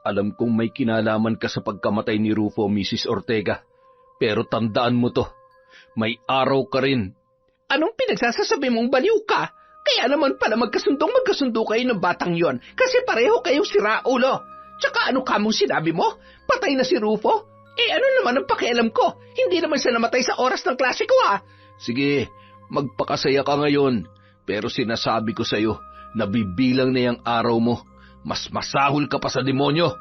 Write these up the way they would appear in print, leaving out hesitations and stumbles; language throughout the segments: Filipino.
Alam kong may kinalaman ka sa pagkamatay ni Rufo, Mrs. Ortega. Pero tandaan mo to, may araw ka rin. Anong pinagsasasabi mong baliw ka? Kaya naman pala magkasundo kayo ng batang yon kasi pareho kayong siraulo. Tsaka ano ka mong sinabi mo? Patay na si Rufo? Ano naman ang pakialam ko? Hindi naman siya namatay sa oras ng klase ko Sige, magpakasaya ka ngayon. Pero sinasabi ko sa'yo, nabibilang na yung araw mo. Mas masahol ka pa sa demonyo.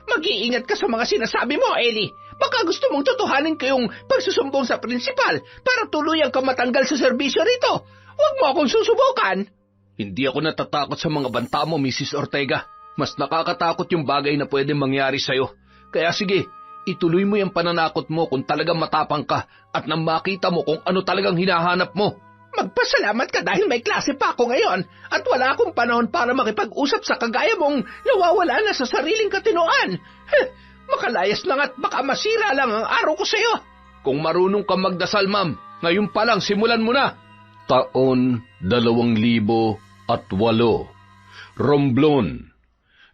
Mag-iingat ka sa mga sinasabi mo, Ellie. Baka gusto mong tutuhanin ko yung pagsusumbong sa prinsipal para tuluyang ka matanggal sa serbisyo rito. Huwag mo akong susubukan. Hindi ako natatakot sa mga banta mo, Mrs. Ortega. Mas nakakatakot yung bagay na pwede mangyari sa'yo. Kaya sige, ituloy mo yung pananakot mo kung talagang matapang ka at nang makita mo kung ano talagang hinahanap mo. Magpasalamat ka dahil may klase pa ako ngayon at wala akong panahon para makipag-usap sa kagaya mong nawawala na sa sariling katinoan. Makalayas lang at baka masira lang ang araw ko sa'yo. Kung marunong ka magdasal, ma'am, ngayon pa lang simulan mo na. Taon 2008. Romblon.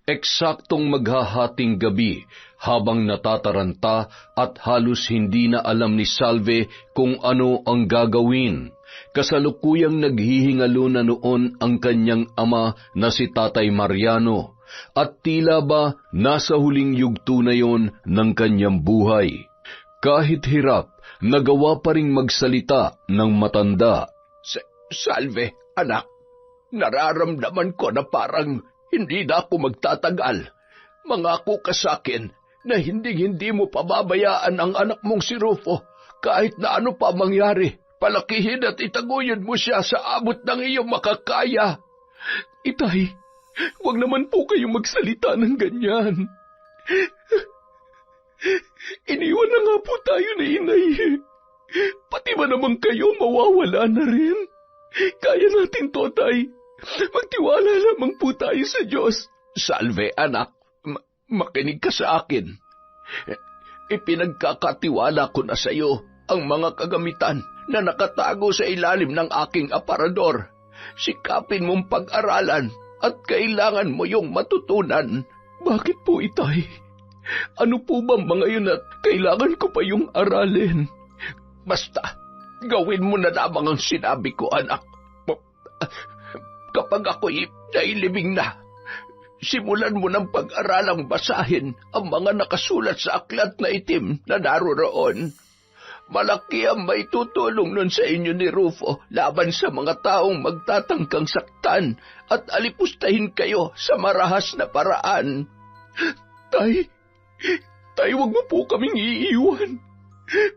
Eksaktong maghahating gabi habang natataranta at halos hindi na alam ni Salve kung ano ang gagawin. Kasalukuyang naghihingalo na noon ang kanyang ama na si Tatay Mariano at tila ba nasa huling yugto na yon ng kanyang buhay. Kahit hirap, nagawa pa ring magsalita ng matanda. Salve, anak, nararamdaman ko na parang hindi na ako magtatagal. Mangako ka sa akin na hindi mo pababayaan ang anak mong si Rufo kahit na ano pa mangyari. Palakihin at itaguyod mo siya sa abot ng iyong makakaya. Itay, huwag naman po kayong magsalita ng ganyan. Iniwan na nga po tayo ni inay. Pati ba naman kayo mawawala na rin? Kaya natin to, tay. Magtiwala lamang po tayo sa Diyos. Salve, anak. Makinig ka sa akin. Ipinagkakatiwala ko na sa iyo ang mga kagamitan na nakatago sa ilalim ng aking aparador. Sikapin mong pag-aralan at kailangan mo yung matutunan. Bakit po, itay? Ano po ba mga yun at kailangan ko pa yung aralin? Basta, gawin mo na lamang ang sinabi ko, anak. Kapag ako'y nailibing na, simulan mo ng pag-aralang basahin ang mga nakasulat sa aklat na itim na naroroon. Malaki ang may tutulong nun sa inyo ni Rufo laban sa mga taong magtatangkang saktan at alipustahin kayo sa marahas na paraan. Tay, wag mo po kaming iiwan.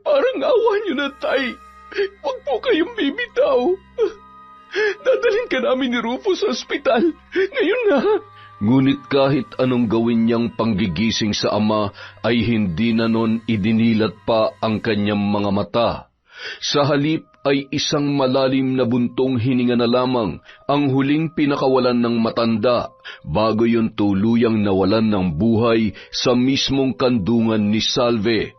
Parang awa niyo na, tay. Wag po kayong bibitaw. Dadalhin ka namin ni Rufo sa ospital. Ngayon na. Ngunit kahit anong gawin niyang panggigising sa ama ay hindi na nun idinilat pa ang kanyang mga mata. Sa halip ay isang malalim na buntong hininga na lamang ang huling pinakawalan ng matanda bago yun tuluyang nawalan ng buhay sa mismong kandungan ni Salve.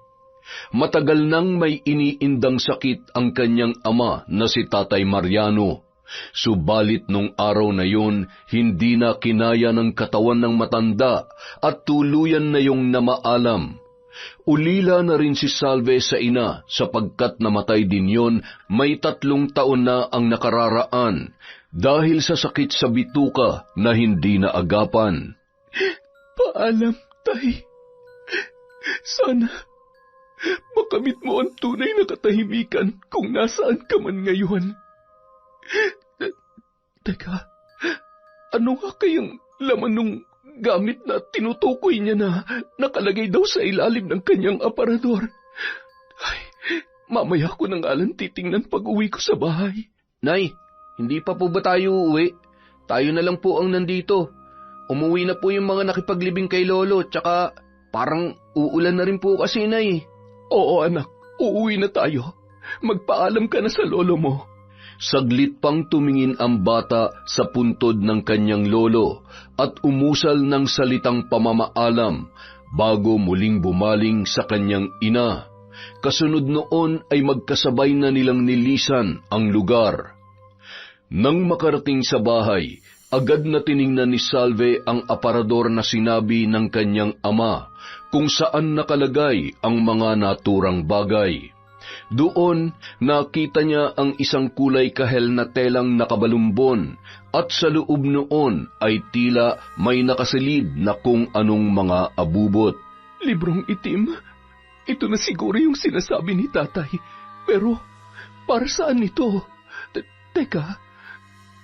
Matagal nang may iniindang sakit ang kanyang ama na si Tatay Mariano. Subalit nung araw na yun, hindi na kinaya ng katawan ng matanda at tuluyan na yung namaalam. Ulila na rin si Salve sa ina sapagkat namatay din yon may 3 taon na ang nakararaan dahil sa sakit sa bituka na hindi na agapan. Paalam, tay. Sana makamit mo ang tunay na katahimikan kung nasaan ka man ngayon. Teka, ano nga kayang laman nung gamit na tinutukoy niya na nakalagay daw sa ilalim ng kanyang aparador? Ay, mamaya ko nang alang titingnan pag-uwi ko sa bahay. Nay, hindi pa po ba tayo uuwi? Tayo na lang po ang nandito. Umuwi na po yung mga nakipaglibing kay Lolo, tsaka parang uulan na rin po kasi, Nay. Oo, anak, uuwi na tayo. Magpaalam ka na sa lolo mo. Saglit pang tumingin ang bata sa puntod ng kanyang lolo at umusal ng salitang pamamaalam bago muling bumaling sa kanyang ina. Kasunod noon ay magkasabay na nilang nilisan ang lugar. Nang makarating sa bahay, Agad na tiningnan ni Salve ang aparador na sinabi ng kanyang ama kung saan nakalagay ang mga naturang bagay. Doon, nakita niya ang isang kulay kahel na telang nakabalumbon at sa loob noon ay tila may nakasilid na kung anong mga abubot. Librong itim? Ito na siguro yung sinasabi ni tatay. Pero, para saan ito? Teka,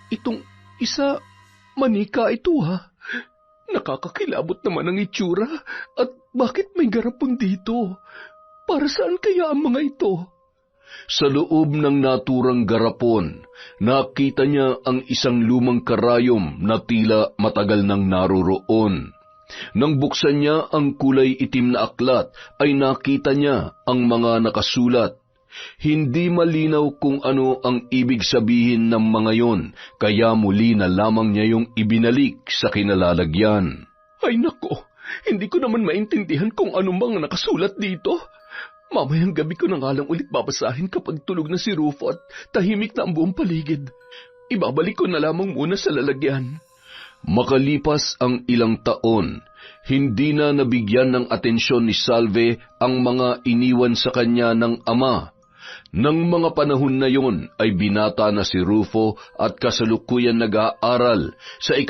itong isa, manika ito ha. Nakakakilabot naman ang itsura at bakit may garapon dito? Para saan kaya ang mga ito? Sa loob ng naturang garapon, nakita niya ang isang lumang karayom na tila matagal nang naroroon. Nang buksan niya ang kulay itim na aklat, ay nakita niya ang mga nakasulat. Hindi malinaw kung ano ang ibig sabihin ng mga yon, kaya muli na lamang niya yung ibinalik sa kinalalagyan. Ay nako, hindi ko naman maintindihan kung ano mga nakasulat dito. Mamayang gabi ko na nga lang ulit babasahin kapag tulog na si Rufo at tahimik na ang buong paligid. Ibabalik ko na lamang muna sa lalagyan. Makalipas ang ilang taon, hindi na nabigyan ng atensyon ni Salve ang mga iniwan sa kanya ng ama. Nang mga panahon na yon ay binata na si Rufo at kasalukuyan nag-aaral sa 2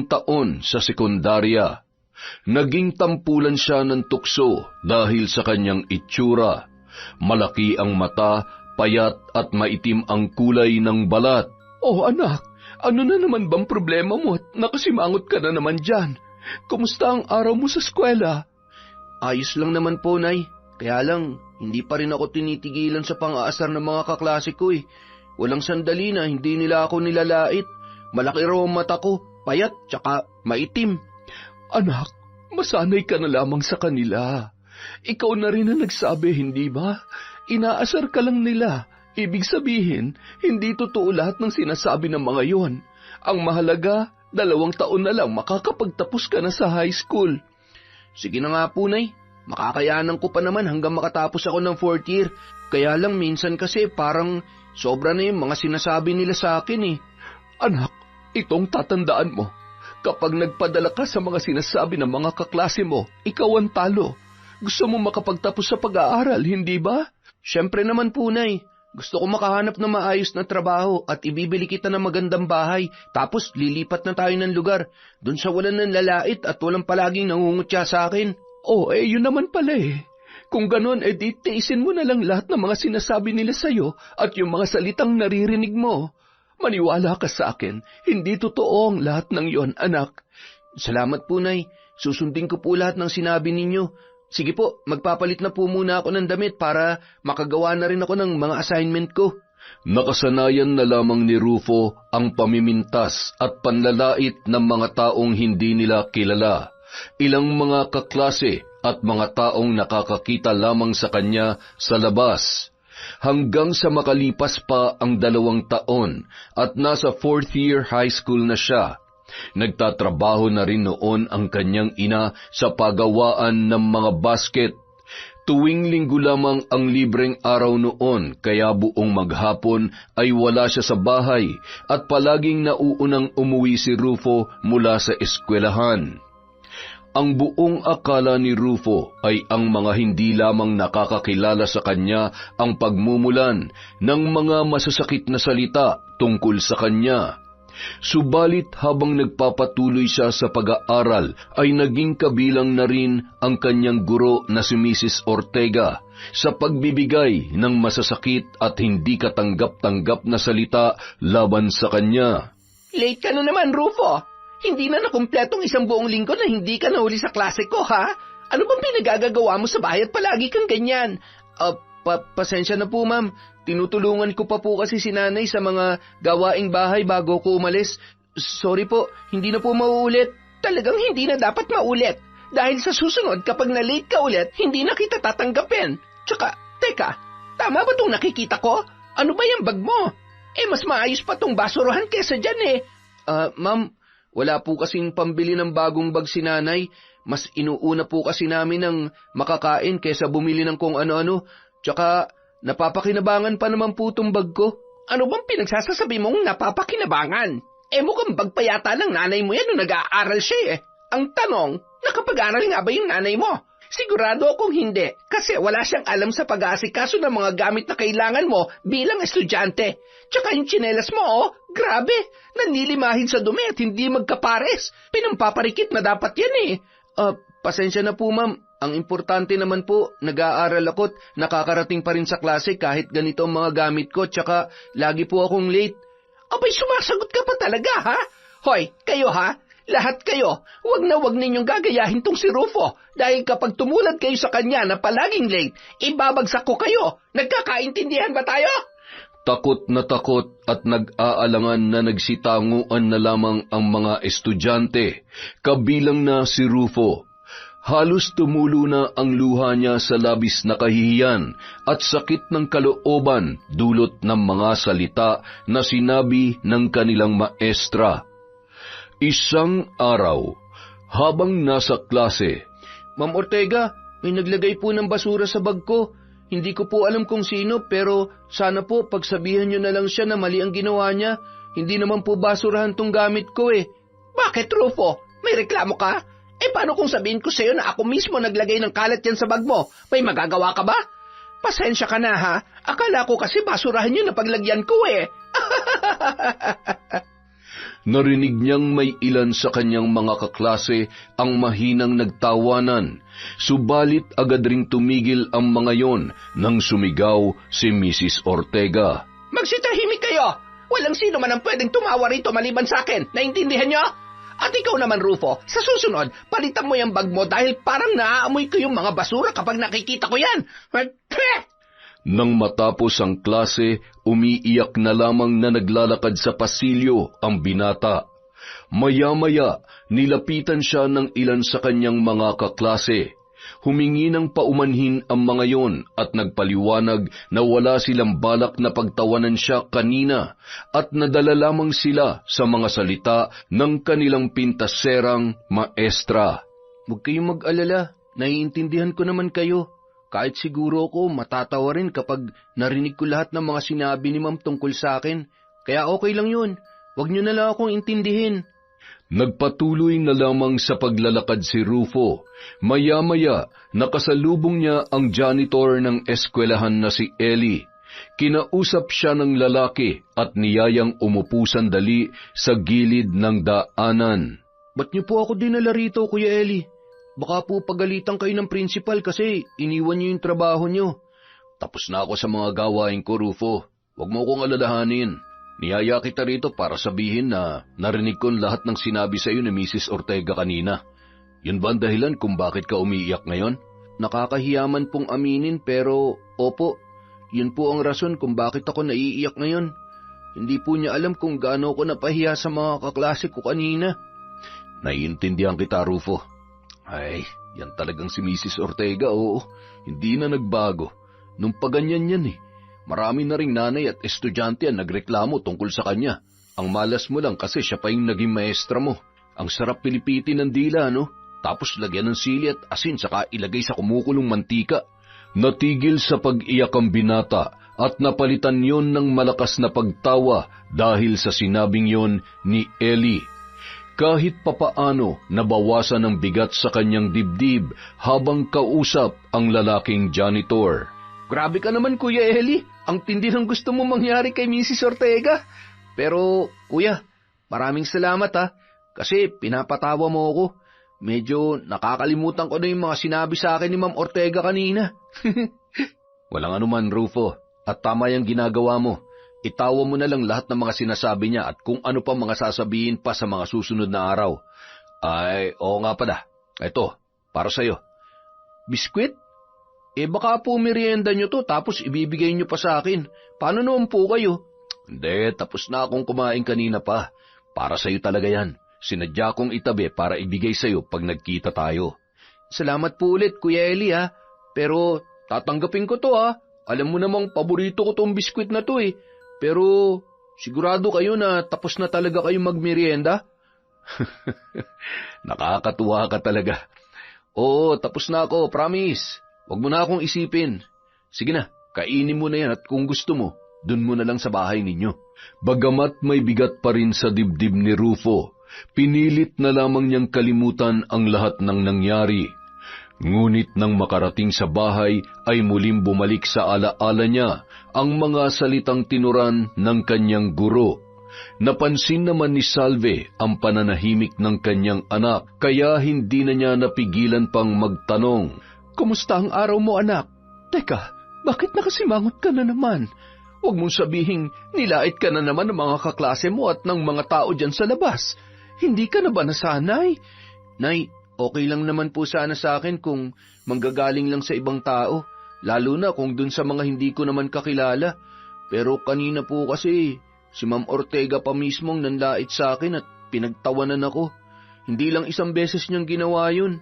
taon sa sekundarya. Naging tampulan siya ng tukso dahil sa kanyang itsura. Malaki ang mata, payat at maitim ang kulay ng balat. Oh anak, ano na naman bang problema mo at nakasimangot ka na naman dyan? Kumusta ang araw mo sa eskwela? Ayos lang naman po, Nay. Kaya lang, hindi pa rin ako tinitigilan sa pang-aasar ng mga kaklase ko eh. Walang sandali na hindi nila ako nilalait. Malaki raw ang mata ko, payat, tsaka maitim. Anak, masanay ka na lamang sa kanila. Ikaw na rin ang nagsabi, hindi ba? Inaasar ka lang nila. Ibig sabihin, hindi totoo lahat ng sinasabi ng mga yon. Ang mahalaga, 2 taon na lang makakapagtapos ka na sa high school. Sige na nga po, Nay. Makakayanan ko pa naman hanggang makatapos ako ng 4th year. Kaya lang minsan kasi parang sobra na yung mga sinasabi nila sa akin eh. Anak, itong tatandaan mo. Kapag nagpadala ka sa mga sinasabi ng mga kaklase mo, ikaw ang talo. Gusto mo makapagtapos sa pag-aaral, hindi ba? Siyempre naman po, Nay. Gusto ko makahanap ng maayos na trabaho at ibibili kita ng magandang bahay. Tapos lilipat na tayo ng lugar. Doon sa walang nanlalait at walang palaging nangungutya sa akin. Oh, yun naman pala eh. Kung ganon, di tiisin mo na lang lahat ng mga sinasabi nila sa'yo at yung mga salitang naririnig mo. Maniwala ka sa akin, hindi totoo ang lahat ng yon, anak. Salamat po, Nay. Susundin ko po lahat ng sinabi ninyo. Sige po, magpapalit na po muna ako ng damit para makagawa na rin ako ng mga assignment ko. Nakasanayan na lamang ni Rufo ang pamimintas at panlalait ng mga taong hindi nila kilala. Ilang mga kaklase at mga taong nakakakita lamang sa kanya sa labas. Hanggang sa makalipas pa ang 2 taon at nasa 4th year high school na siya. Nagtatrabaho na rin noon ang kanyang ina sa pagawaan ng mga basket. Tuwing linggo lamang ang libreng araw noon, kaya buong maghapon ay wala siya sa bahay at palaging nauunang umuwi si Rufo mula sa eskwelahan. Ang buong akala ni Rufo ay ang mga hindi lamang nakakakilala sa kanya ang pagmumulan ng mga masasakit na salita tungkol sa kanya. Subalit habang nagpapatuloy siya sa pag-aaral ay naging kabilang na rin ang kanyang guro na si Mrs. Ortega sa pagbibigay ng masasakit at hindi katanggap-tanggap na salita laban sa kanya. Late ka na naman, Rufo. Hindi na nakumpletong 1 buong linggo na hindi ka nahuli sa klase ko, ha? Ano bang pinagagagawa mo sa bahay at palagi kang ganyan? Pasensya na po, ma'am. Tinutulungan ko pa po kasi si nanay sa mga gawaing bahay bago ko umalis. Sorry po, hindi na po mauulit. Talagang hindi na dapat maulit. Dahil sa susunod, kapag na-late ka ulit, hindi na kita tatanggapin. Tsaka, teka, tama ba itong nakikita ko? Ano ba yung bag mo? Mas maayos pa tong basurahan kesa dyan eh. Ma'am, wala po kasing pambili ng bagong bag si nanay. Mas inuuna po kasi namin ng makakain kesa bumili ng kung ano-ano. Tsaka, napapakinabangan pa naman po itong bag ko. Ano bang pinagsasasabi mong napapakinabangan? Mukhang bagpayata ng nanay mo yan nung nag-aaral siya eh. Ang tanong, nakapag-aral nga ba yung nanay mo? Sigurado akong hindi, kasi wala siyang alam sa pag-aasikaso ng mga gamit na kailangan mo bilang estudyante. Tsaka yung tsinelas mo, grabe, nanlilimahin sa dumi at hindi magkapares. Pinampaparikit na dapat yan eh. Pasensya na po ma'am, ang importante naman po, nag-aaral ako't nakakarating pa rin sa klase kahit ganito ang mga gamit ko, tsaka lagi po akong late. Abay, sumasagot ka pa talaga ha? Hoy, kayo ha? Lahat kayo, wag ninyong gagayahin tong si Rufo dahil kapag tumulad kayo sa kanya na palaging late, ibabagsak ko kayo. Nagkakaintindihan ba tayo? Takot na takot at nag-aalangan na nagsitanguan na lamang ang mga estudyante, kabilang na si Rufo. Halos tumulo na ang luha niya sa labis na kahihiyan at sakit ng kalooban dulot ng mga salita na sinabi ng kanilang maestra. Isang araw, habang nasa klase, Ma'am Ortega, may naglagay po ng basura sa bag ko. Hindi ko po alam kung sino pero sana po pagsabihan niyo na lang siya na mali ang ginawa niya. Hindi naman po basurahan tong gamit ko eh. Bakit Rufo? May reklamo ka? Paano kung sabihin ko sa'yo na ako mismo naglagay ng kalat yan sa bag mo? May magagawa ka ba? Pasensya ka na ha. Akala ko kasi basurahan yun na paglagyan ko eh. narinig niyang may ilan sa kanyang mga kaklase ang mahinang nagtawanan, subalit agad ring tumigil ang mga yon nang sumigaw si Mrs. Ortega. Magsitahimik kayo! Walang sino man ang pwedeng tumawa rito maliban sa akin. Naintindihan niyo? At ikaw naman, Rufo, sa susunod, palitan mo yung bag mo dahil parang naaamoy ko yung mga basura kapag nakikita ko yan. Nang matapos ang klase, umiiyak na lamang na naglalakad sa pasilyo ang binata. Maya-maya, nilapitan siya ng ilan sa kanyang mga kaklase. Humingi ng paumanhin ang mga yon at nagpaliwanag na wala silang balak na pagtawanan siya kanina at nadala lamang sila sa mga salita ng kanilang pintaserang maestra. Huwag kayong mag-alala, naiintindihan ko naman kayo. Kahit siguro ako matatawa rin kapag narinig ko lahat ng mga sinabi ni Ma'am tungkol sa akin. Kaya okay lang yun, huwag niyo na lang akong intindihin. Nagpatuloy na lamang sa paglalakad si Rufo. Maya-maya, nakasalubong niya ang janitor ng eskwelahan na si Ellie. Kinausap siya ng lalaki at niyayang umupo sandali sa gilid ng daanan. Ba't niyo po ako dinala rito, Kuya Ellie? Baka po pagalitan kayo ng principal kasi iniwan niyo yung trabaho niyo. Tapos na ako sa mga gawain ko, Rufo. Huwag mo akong alalahanin. Niyaya kita rito para sabihin na narinig ko lahat ng sinabi sa iyo ni Mrs. Ortega kanina. Yun ba ang dahilan kung bakit ka umiiyak ngayon? Nakakahiyaman pong aminin pero opo, yun po ang rason kung bakit ako naiiyak ngayon. Hindi po niya alam kung gaano ako napahiya sa mga kaklase ko kanina. Naiintindihan kita, Rufo. Ay, yan talagang si Mrs. Ortega, oo. Hindi na nagbago. Nung paganyan yan eh. Marami na ring nanay at estudyante ang nagreklamo tungkol sa kanya. Ang malas mo lang kasi siya pa yung naging maestra mo. Ang sarap pilipitin ng dila, no? Tapos lagyan ng sili at asin saka ilagay sa kumukulong mantika. Natigil sa pag-iyak ang binata at napalitan yon ng malakas na pagtawa dahil sa sinabing yon ni Ellie. Kahit papaano nabawasan ang bigat sa kanyang dibdib habang kausap ang lalaking janitor. Grabe ka naman, Kuya Ellie. Ang tindi ng gusto mo mangyari kay Mrs. Ortega. Pero, Kuya, maraming salamat ha. Kasi pinapatawa mo ako. Medyo nakakalimutan ko na yung mga sinabi sa akin ni Ma'am Ortega kanina. Walang anuman, Rufo. At tama yung ginagawa mo. Itawa mo na lang lahat ng mga sinasabi niya at kung ano pa mga sasabihin pa sa mga susunod na araw. Ay, oo nga pala. Ito, para sa'yo. Biskwit? Baka po merienda nyo to tapos ibibigay nyo pa sa akin. Paano naman po kayo? Hindi, tapos na akong kumain kanina pa. Para sa'yo talaga yan. Sinadya kong itabi para ibigay sa'yo pag nagkita tayo. Salamat po ulit, Kuya Eli ha. Pero tatanggapin ko to ha. Alam mo namang paborito ko tong biskwit na to eh. Pero sigurado kayo na tapos na talaga kayo magmerienda? Nakakatuwa ka talaga. Oo, tapos na ako, promise. Huwag mo na akong isipin. Sige na, kainin mo na yan at kung gusto mo, dun mo na lang sa bahay ninyo. Bagamat may bigat pa rin sa dibdib ni Rufo, pinilit na lamang niyang kalimutan ang lahat ng nangyari. Ngunit nang makarating sa bahay ay muling bumalik sa alaala niya ang mga salitang tinuran ng kanyang guro. Napansin naman ni Salve ang pananahimik ng kanyang anak, kaya hindi na niya napigilan pang magtanong. Kumusta ang araw mo, anak? Teka, bakit nakasimangot ka na naman? Huwag mong sabihing nilait ka na naman ng mga kaklase mo at ng mga tao dyan sa labas. Hindi ka na ba nasanay? Nay, okay lang naman po sana sa akin kung manggagaling lang sa ibang tao, lalo na kung dun sa mga hindi ko naman kakilala. Pero kanina po kasi, si Ma'am Ortega pa mismong nanlait sa akin at pinagtawanan ako. Hindi lang isang beses niyang ginawa yun.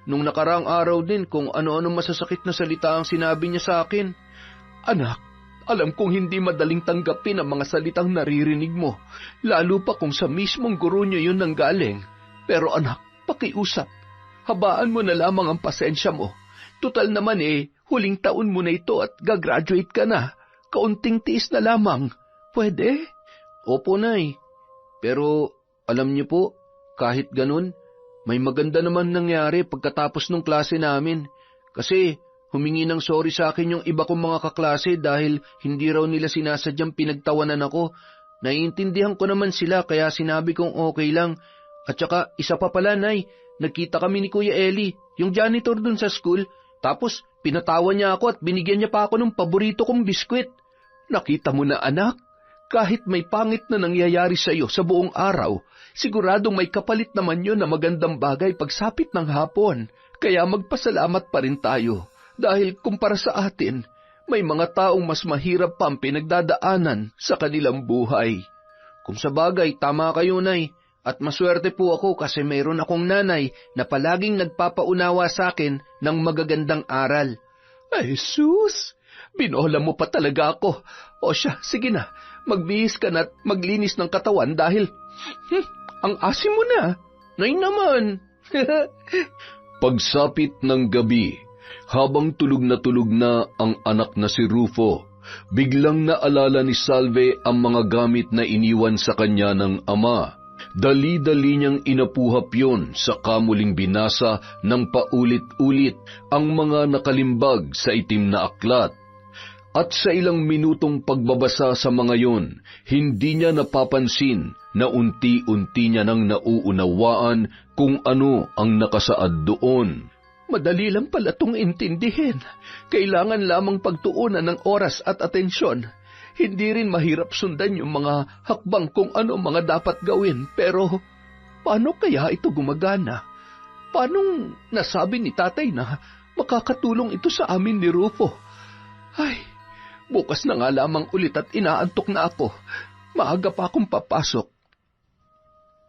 Nung nakaraang araw din kung ano-ano masasakit na salita ang sinabi niya sa akin. Anak, alam kong hindi madaling tanggapin ang mga salitang naririnig mo, lalo pa kung sa mismong guro niyo yun nanggaling. Pero anak, pakiusap. Habaan mo na lamang ang pasensya mo. Tutal naman huling taon mo na ito at gagraduate ka na. Kaunting tiis na lamang. Pwede? Opo, Nay. Pero alam niyo po, kahit ganun, may maganda naman nangyari pagkatapos ng klase namin. Kasi humingi ng sorry sa akin yung iba kong mga kaklase dahil hindi raw nila sinasadyang pinagtawanan ako. Naiintindihan ko naman sila kaya sinabi kong okay lang. At saka isa pa pala, Nay, nagkita kami ni Kuya Eli, yung janitor dun sa school. Tapos pinatawa niya ako at binigyan niya pa ako ng paborito kong biskwit. Nakita mo na, anak? Kahit may pangit na nangyayari sa iyo sa buong araw, siguradong may kapalit naman yun na magandang bagay pagsapit ng hapon. Kaya magpasalamat pa rin tayo. Dahil kumpara sa atin, may mga taong mas mahirap pa ang pinagdadaanan sa kanilang buhay. Kung sa bagay, tama kayo, Nay. At maswerte po ako kasi mayroon akong nanay na palaging nagpapaunawa sa akin ng magagandang aral. Ay, sus! Binola mo pa talaga ako. O siya, sige na. Magbihis ka na at maglinis ng katawan dahil ang asim mo na. Nay naman. Pagsapit ng gabi, habang tulog na ang anak na si Rufo, biglang naalala ni Salve ang mga gamit na iniwan sa kanya ng ama. Dali-dali niyang inapuhap yon sa kamuling binasa ng paulit-ulit ang mga nakalimbag sa itim na aklat. At sa ilang minutong pagbabasa sa mga yon, hindi niya napapansin na unti-unti niya nang nauunawaan kung ano ang nakasaad doon. Madali lang pala itong intindihin. Kailangan lamang pagtuunan ng oras at atensyon. Hindi rin mahirap sundan yung mga hakbang kung ano mga dapat gawin. Pero paano kaya ito gumagana? Paanong nasabi ni tatay na makakatulong ito sa amin ni Rufo? Ay, bukas na nga lamang ulit at inaantok na ako. Maaga pa akong papasok.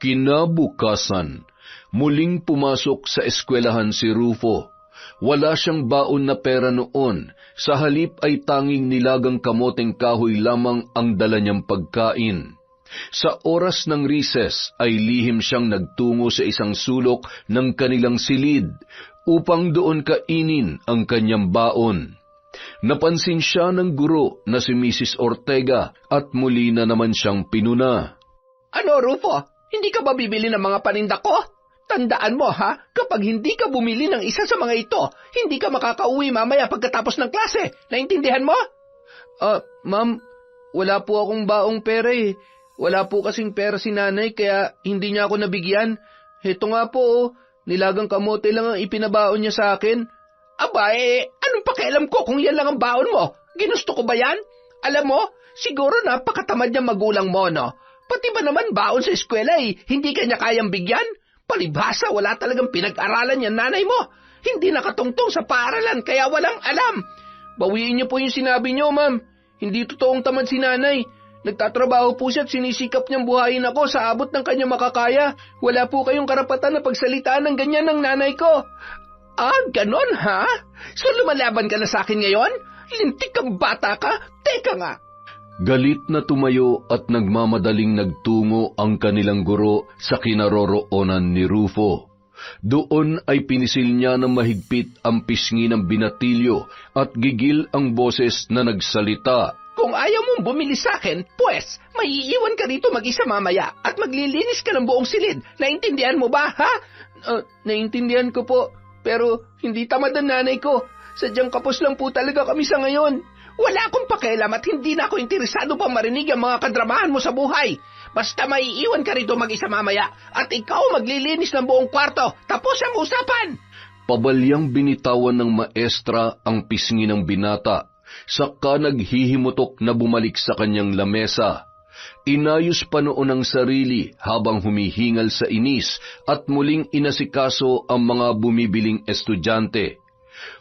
Kinabukasan, muling pumasok sa eskwelahan si Rufo. Wala siyang baon na pera noon. Sa halip ay tanging nilagang kamoteng kahoy lamang ang dala niyang pagkain. Sa oras ng recess ay lihim siyang nagtungo sa isang sulok ng kanilang silid upang doon kainin ang kanyang baon. Napansin siya ng guro na si Mrs. Ortega at muli na naman siyang pinuna. Ano, Rufo? Hindi ka ba bibili ng mga paninda ko? Tandaan mo, ha? Kapag hindi ka bumili ng isa sa mga ito, hindi ka makakauwi mamaya pagkatapos ng klase. Naintindihan mo? Ma'am, wala po akong baong pera eh. Wala po kasing pera si nanay kaya hindi niya ako nabigyan. Heto nga po, nilagang kamote lang ang ipinabaon niya sa akin. Aba anong pakialam ko kung yan lang ang baon mo? Ginusto ko ba yan? Alam mo, siguro napakatamad niya magulang mo, no? Pati ba naman baon sa eskwela hindi kanya kayang bigyan? Palibhasa, wala talagang pinag-aralan yan nanay mo. Hindi nakatungtong sa paaralan kaya walang alam. Bawiin niyo po yung sinabi niyo, ma'am. Hindi totoong tamad si nanay. Nagtatrabaho po siya at sinisikap niyang buhayin ako sa abot ng kanyang makakaya. Wala po kayong karapatan na pagsalitaan ng ganyan ng nanay ko. Ganon ha? So lumalaban ka na sa akin ngayon? Lintik kang bata ka? Teka nga. Galit na tumayo at nagmamadaling nagtungo ang kanilang guro sa kinaroroonan ni Rufo. Doon ay pinisil niya ng mahigpit ang pisngi ng binatilyo at gigil ang boses na nagsalita. Kung ayaw mong bumili sa akin, pues, maiiwan ka rito mag-isa mamaya at maglilinis ka ng buong silid. Naintindihan mo ba, ha? Naintindihan ko po, pero hindi tamad ang nanay ko. Sadyang kapos lang po talaga kami sa ngayon. Wala akong pakialam at hindi na ako interesado pang marinig ang mga kadramahan mo sa buhay. Basta maiiwan ka rito mag-isa mamaya at ikaw maglilinis ng buong kwarto. Tapos ang usapan! Pabalyang binitawan ng maestra ang pisngi ng binata, saka naghihimutok na bumalik sa kanyang lamesa. Inayos pa noon ang sarili habang humihingal sa inis at muling inasikaso ang mga bumibiling estudyante.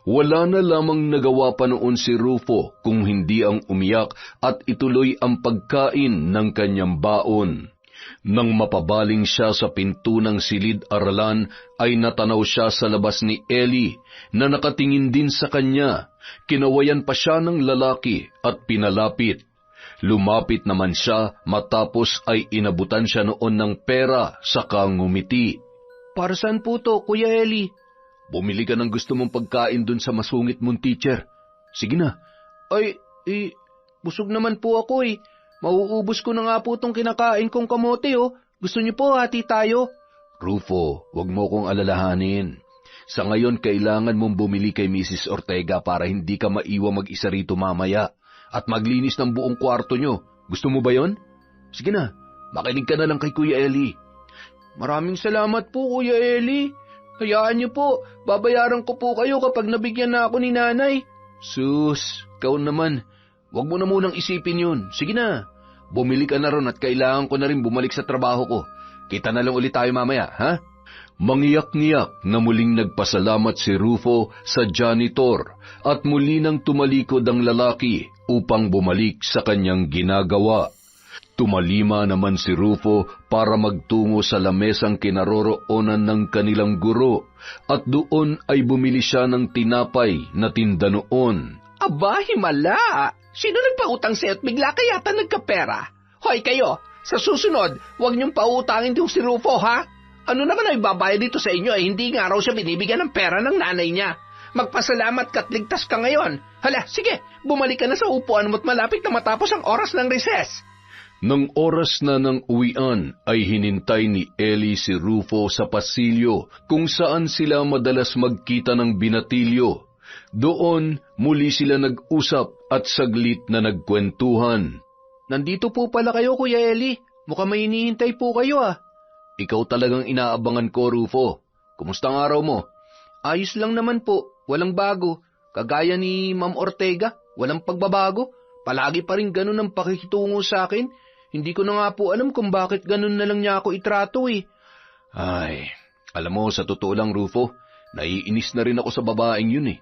Wala na lamang nagawa pa noon si Rufo kung hindi ang umiyak at ituloy ang pagkain ng kanyang baon. Nang mapabaling siya sa pinto ng silid-aralan, ay natanaw siya sa labas ni Ellie na nakatingin din sa kanya. Kinawayan pa siya ng lalaki at pinalapit. Lumapit naman siya matapos ay inabutan siya noon ng pera saka ngumiti. Para saan po to, Kuya Ellie? Bumili ka ng gusto mong pagkain dun sa masungit mong teacher. Sige na. Busog naman po ako eh. Mauubos ko na nga po itong kinakain kong kamote oh. Gusto niyo po hati tayo? Rufo, wag mo kong alalahanin. Sa ngayon, kailangan mong bumili kay Mrs. Ortega para hindi ka maiwang mag-isa rito mamaya at maglinis ng buong kwarto nyo. Gusto mo ba yon? Sige na, makinig ka na lang kay Kuya Ellie. Maraming salamat po, Kuya Ellie. Hayaan niyo po, babayaran ko po kayo kapag nabigyan na ako ni nanay. Sus, ikaw naman. Wag mo na munang isipin yun. Sige na, bumili ka na ron at kailangan ko na rin bumalik sa trabaho ko. Kita na lang ulit tayo mamaya, ha? Mangiyak-ngiyak na muling nagpasalamat si Rufo sa janitor at muli nang tumalikod ang lalaki upang bumalik sa kanyang ginagawa. Tumalima naman si Rufo para magtungo sa lamesang kinaroroonan ng kanilang guro at doon ay bumili siya ng tinapay na tinda noon. Aba, himala! Sino nagpautang sa'yo at bigla ka yata nagkapera? Hoy kayo, sa susunod, huwag niyong pautangin yung si Rufo, ha? Ano naman ay babayad dito sa inyo hindi nga raw siya binibigyan ng pera ng nanay niya. Magpasalamat ka't ligtas ka ngayon. Hala, sige, bumalik ka na sa upuan mo't malapit na matapos ang oras ng recess. Nang oras na ng uwian ay hinintay ni Ellie si Rufo sa pasilyo kung saan sila madalas magkita ng binatilyo. Doon muli sila nag-usap at saglit na nagkwentuhan. Nandito po pala kayo, Kuya Ellie. Mukhang may hinihintay po kayo ah. Ikaw talagang inaabangan ko, Rufo. Kumusta ang araw mo? Ayos lang naman po, walang bago. Kagaya ni Ma'am Ortega, walang pagbabago. Palagi pa rin ganun ang pakikitungo sa akin. Hindi ko na nga po alam kung bakit ganun na lang niya ako itrato eh. Ay, alam mo, sa totoo lang, Rufo, naiinis na rin ako sa babaeng yun eh.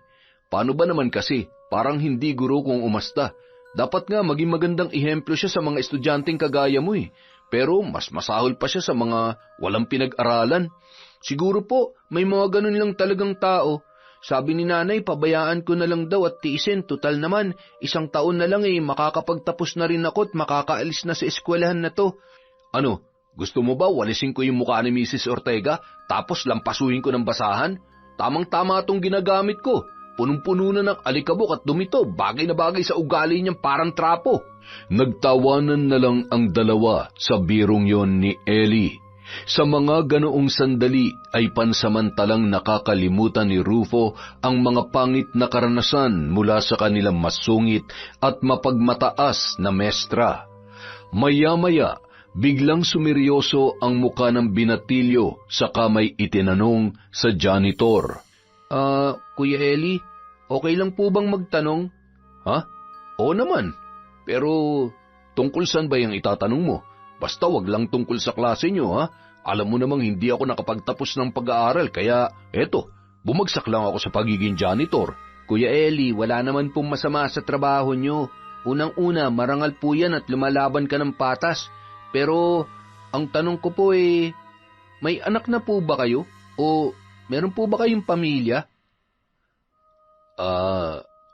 Paano ba naman kasi, parang hindi guro kung umasta. Dapat nga maging magandang ehemplo siya sa mga estudyanteng kagaya mo eh. Pero mas masahol pa siya sa mga walang pinag-aralan. Siguro po, may mga ganun lang talagang tao. Sabi ni nanay, pabayaan ko na lang daw at tiisin. Tutal naman, 1 taon na lang makakapagtapos na rin ako at makakaalis na sa eskwelahan na to. Ano, gusto mo ba walisin ko yung mukha ni Mrs. Ortega tapos lampasuhin ko ng basahan? Tamang-tama itong ginagamit ko. Punong-puno na ng alikabok at dumito, bagay na bagay sa ugali niyang parang trapo. Nagtawanan na lang ang dalawa sa birong yon ni Ellie. Sa mga ganoong sandali ay pansamantalang nakakalimutan ni Rufo ang mga pangit na karanasan mula sa kanilang masungit at mapagmataas na mestra. Maya-maya, biglang sumiryoso ang muka ng binatilyo saka may itinanong sa janitor. Kuya Ellie, okay lang po bang magtanong? Ha? Oo naman. Pero tungkol saan ba yung itatanong mo? Basta wag lang tungkol sa klase nyo, ha? Alam mo namang hindi ako nakapagtapos ng pag-aaral, kaya eto, bumagsak lang ako sa pagiging janitor. Kuya Ellie, wala naman pong masama sa trabaho nyo. Unang-una, marangal po yan at lumalaban ka ng patas. Pero, ang tanong ko po may anak na po ba kayo? O meron po ba kayong pamilya?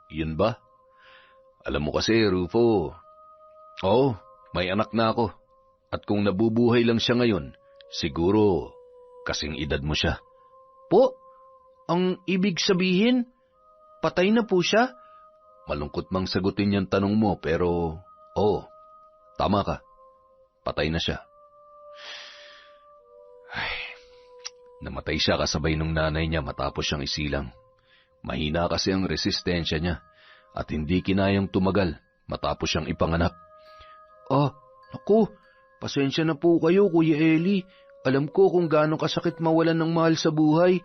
Yun ba? Alam mo kasi, Rufo, oo, may anak na ako. At kung nabubuhay lang siya ngayon, siguro kasing edad mo siya. Po? Ang ibig sabihin, patay na po siya? malungkot mang sagutin yung tanong mo pero, tama ka. Patay na siya. Namatay siya kasabay ng nanay niya matapos siyang isilang. Mahina kasi ang resistensya niya at hindi kinayang tumagal matapos siyang ipanganak. Naku, pasensya na po kayo, Kuya Eli. Alam ko kung gaano kasakit mawalan ng mahal sa buhay.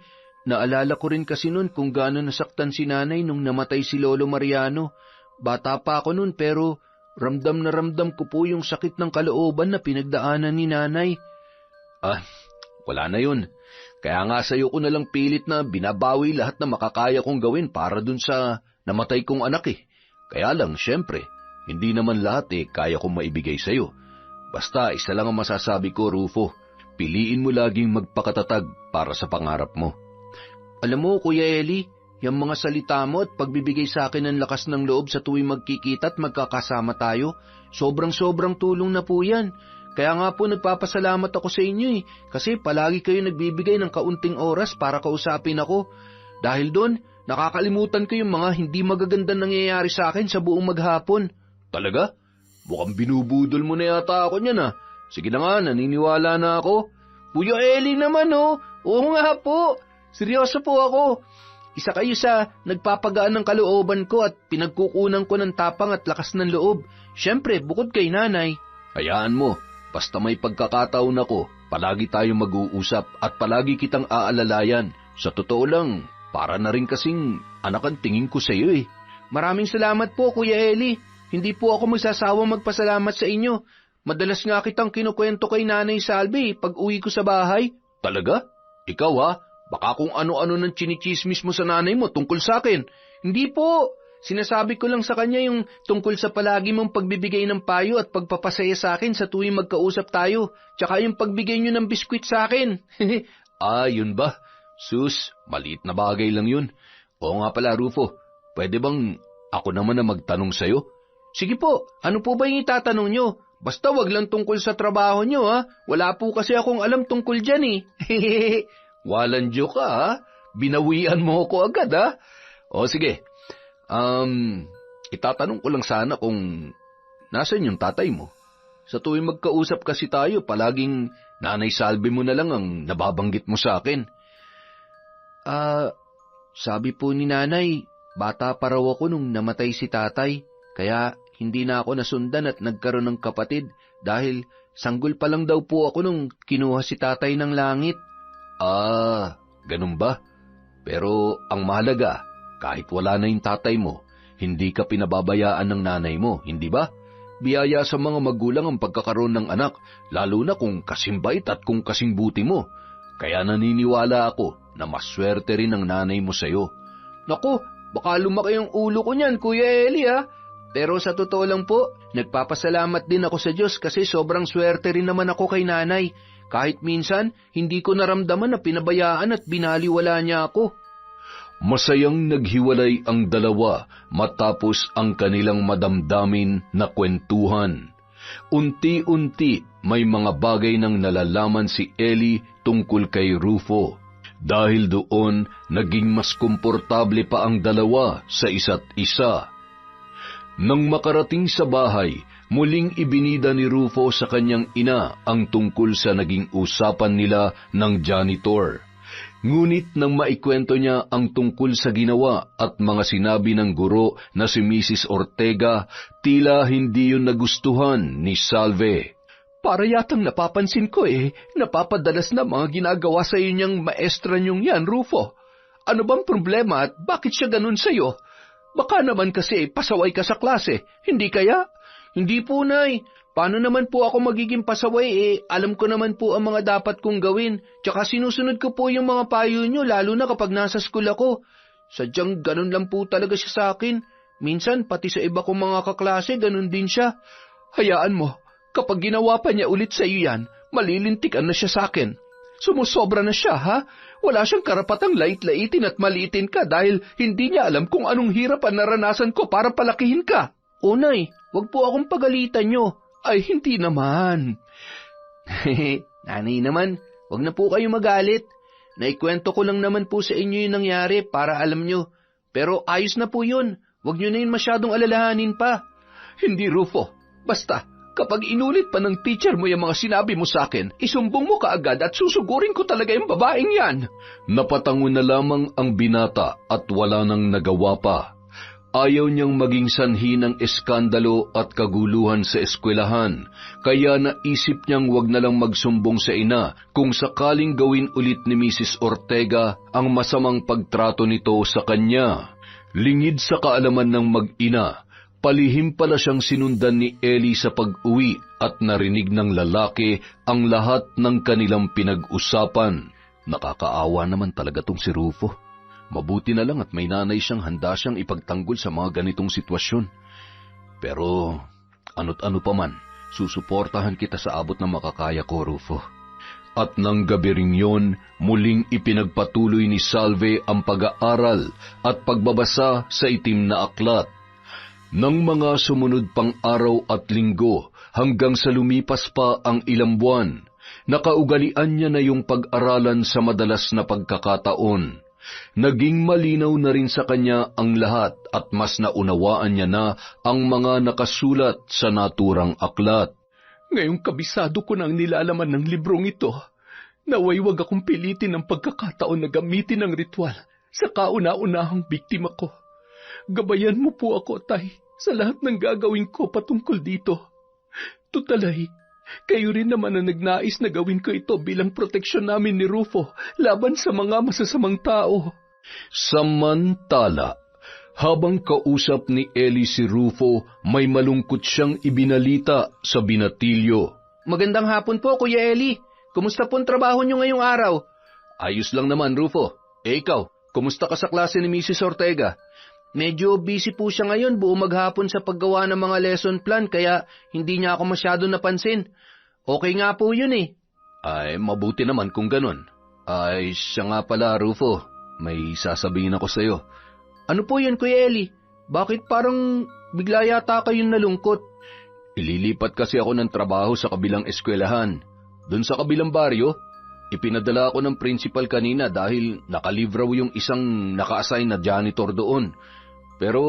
Naalala ko rin kasi nun kung gaano nasaktan si nanay nung namatay si Lolo Mariano. Bata pa ako nun pero ramdam na ramdam ko po yung sakit ng kalooban na pinagdaanan ni nanay. Wala na yun. Kaya nga sa'yo ko nalang pilit na binabawi lahat na makakaya kong gawin para dun sa namatay kong anak eh. Kaya lang, syempre, hindi naman lahat kaya kong maibigay sa'yo. Basta, isa lang ang masasabi ko, Rufo. Piliin mo laging magpakatatag para sa pangarap mo. Alam mo, Kuya Eli, yung mga salita mo at pagbibigay sa akin ng lakas ng loob sa tuwing magkikita at magkakasama tayo, sobrang tulong na po yan. Kaya nga po nagpapasalamat ako sa inyo kasi palagi kayo nagbibigay ng kaunting oras para kausapin ako. Dahil doon, nakakalimutan ko yung mga hindi magagandang nangyayari sa akin sa buong maghapon. Talaga? Mukhang binubudol mo na yata ako niyan Sige na nga, naniniwala na ako. Kuya Eli naman Oo nga po. Seryoso po ako. Isa kayo sa nagpapagaan ng kalooban ko at pinagkukunan ko ng tapang at lakas ng loob. Siyempre, bukod kay nanay. Hayaan mo. Basta may pagkakataon ako, palagi tayong mag-uusap at palagi kitang aalalayan. Sa totoo lang, para na rin kasing anak ang tingin ko sa iyo Maraming salamat po, Kuya Eli. Hindi po ako magsasawang magpasalamat sa inyo. Madalas nga kitang kinukwento kay Nanay Salvi pag uwi ko sa bahay. Talaga? Ikaw Baka kung ano-ano ng chinichismis mo sa nanay mo tungkol sa akin. Hindi po. Sinasabi ko lang sa kanya yung tungkol sa palagi mong pagbibigay ng payo at pagpapasaya sa akin sa tuwing magkausap tayo, tsaka yung pagbigay nyo ng biskwit sa akin. Yun ba? Sus, maliit na bagay lang yun. Oo nga pala, Rufo, pwede bang ako naman na magtanong sa'yo? Sige po, ano po ba yung itatanong nyo? Basta wag lang tungkol sa trabaho nyo Wala po kasi akong alam tungkol dyan Walang joke ka Binawian mo ko agad O sige. Itatanong ko lang sana kung nasan yung tatay mo. Sa tuwing magkausap kasi tayo, palaging Nanay Salvi mo na lang ang nababanggit mo sa akin. Sabi po ni nanay, bata pa raw ako nung namatay si tatay, kaya hindi na ako nasundan at nagkaroon ng kapatid dahil sanggol pa lang daw po ako nung kinuha si tatay ng langit. Ganun ba? Pero ang mahalaga, kahit wala na yung tatay mo, hindi ka pinababayaan ng nanay mo, hindi ba? Biyaya sa mga magulang ang pagkakaroon ng anak, lalo na kung kasing bait at kung kasing buti mo. Kaya naniniwala ako na maswerte rin ang nanay mo sa'yo. Naku, baka lumaki ang ulo ko niyan, Kuya Eli Pero sa totoo lang po, nagpapasalamat din ako sa Diyos kasi sobrang swerte rin naman ako kay nanay. Kahit minsan, hindi ko naramdaman na pinabayaan at binaliwala niya ako. Masayang naghiwalay ang dalawa matapos ang kanilang madamdamin na kwentuhan. Unti-unti may mga bagay nang nalalaman si Eli tungkol kay Rufo. Dahil doon, naging mas komportable pa ang dalawa sa isa't isa. Nang makarating sa bahay, muling ibinida ni Rufo sa kanyang ina ang tungkol sa naging usapan nila ng janitor. Ngunit nang maikwento niya ang tungkol sa ginawa at mga sinabi ng guro na si Mrs. Ortega, tila hindi yun nagustuhan ni Salve. Para yatang napapansin ko napapadalas na mga ginagawa sa inyong maestra niyong yan, Rufo. Ano bang problema at bakit siya ganun sa'yo? Baka naman kasi pasaway ka sa klase, hindi kaya? Hindi po, Nay. Paano naman po ako magiging pasaway alam ko naman po ang mga dapat kong gawin. Tsaka sinusunod ko po yung mga payo nyo lalo na kapag nasa school ako. Sadyang ganun lang po talaga siya sa akin. Minsan pati sa iba kong mga kaklase ganun din siya. Hayaan mo, kapag ginawa pa niya ulit sa iyo yan, malilintikan na siya sa akin. Sumusobra na siya Wala siyang karapatang lait-laitin at maliitin ka dahil hindi niya alam kung anong hirap ang naranasan ko para palakihin ka. O Nay, wag po akong pagalitan nyo. Ay, hindi naman. Nanay naman, wag na po kayo magalit. Naikwento ko lang naman po sa inyo yung nangyari para alam nyo. Pero ayos na po yun. Huwag niyo na yun masyadong alalahanin pa. Hindi, Rufo. Basta, kapag inulit pa ng teacher mo yung mga sinabi mo sa akin, isumbong mo kaagad at susugurin ko talaga yung babaeng yan. Napatango na lamang ang binata at wala nang nagawa pa. Ayaw niyang maging sanhi ng eskandalo at kaguluhan sa eskwelahan, kaya naisip niyang wag na lang magsumbong sa ina kung sakaling gawin ulit ni Mrs. Ortega ang masamang pagtrato nito sa kanya. Lingid sa kaalaman ng mag-ina, palihim pala siyang sinundan ni Ellie sa pag-uwi at narinig ng lalaki ang lahat ng kanilang pinag-usapan. Nakakaawa naman talaga tong si Rufo. Mabuti na lang at may nanay siyang handa siyang ipagtanggol sa mga ganitong sitwasyon. Pero ano't ano pa man, susuportahan kita sa abot ng makakaya ko, Rufo. At nang gabi ring yon, muling ipinagpatuloy ni Salve ang pag-aaral at pagbabasa sa itim na aklat. Nang mga sumunod pang araw at linggo hanggang sa lumipas pa ang ilang buwan, nakaugalian niya na yung pag-aralan sa madalas na pagkakataon. Naging malinaw na rin sa kanya ang lahat at mas naunawaan niya na ang mga nakasulat sa naturang aklat. Ngayong kabisado ko ng nilalaman ng librong ito, naway wag akong pilitin ang pagkakataon na gamitin ang ritual sa kauna-unahang biktima ko. Gabayan mo po ako, Tay, sa lahat ng gagawin ko patungkol dito. Tutalay, kayo rin naman ang nagnais na gawin ko ito bilang proteksyon namin ni Rufo laban sa mga masasamang tao. Samantala, habang kausap ni Ellie si Rufo, may malungkot siyang ibinalita sa binatilyo. Magandang hapon po, Kuya Ellie. Kumusta po ang trabaho niyo ngayong araw? Ayos lang naman, Rufo. Ikaw, kumusta ka sa klase ni Mrs. Ortega? Medyo busy po siya ngayon, buong maghapon sa paggawa ng mga lesson plan, kaya hindi niya ako masyado napansin. Okay nga po yun eh. Ay, mabuti naman kung ganun. Ay, siya nga pala, Rufo. May sasabihin ako sa'yo. Ano po yun, Kuya Ellie? Bakit parang bigla yata kayong nalungkot? Ililipat kasi ako ng trabaho sa kabilang eskwelahan. Doon sa kabilang baryo, ipinadala ako ng principal kanina dahil nakalive raw yung isang naka-assign na janitor doon. Pero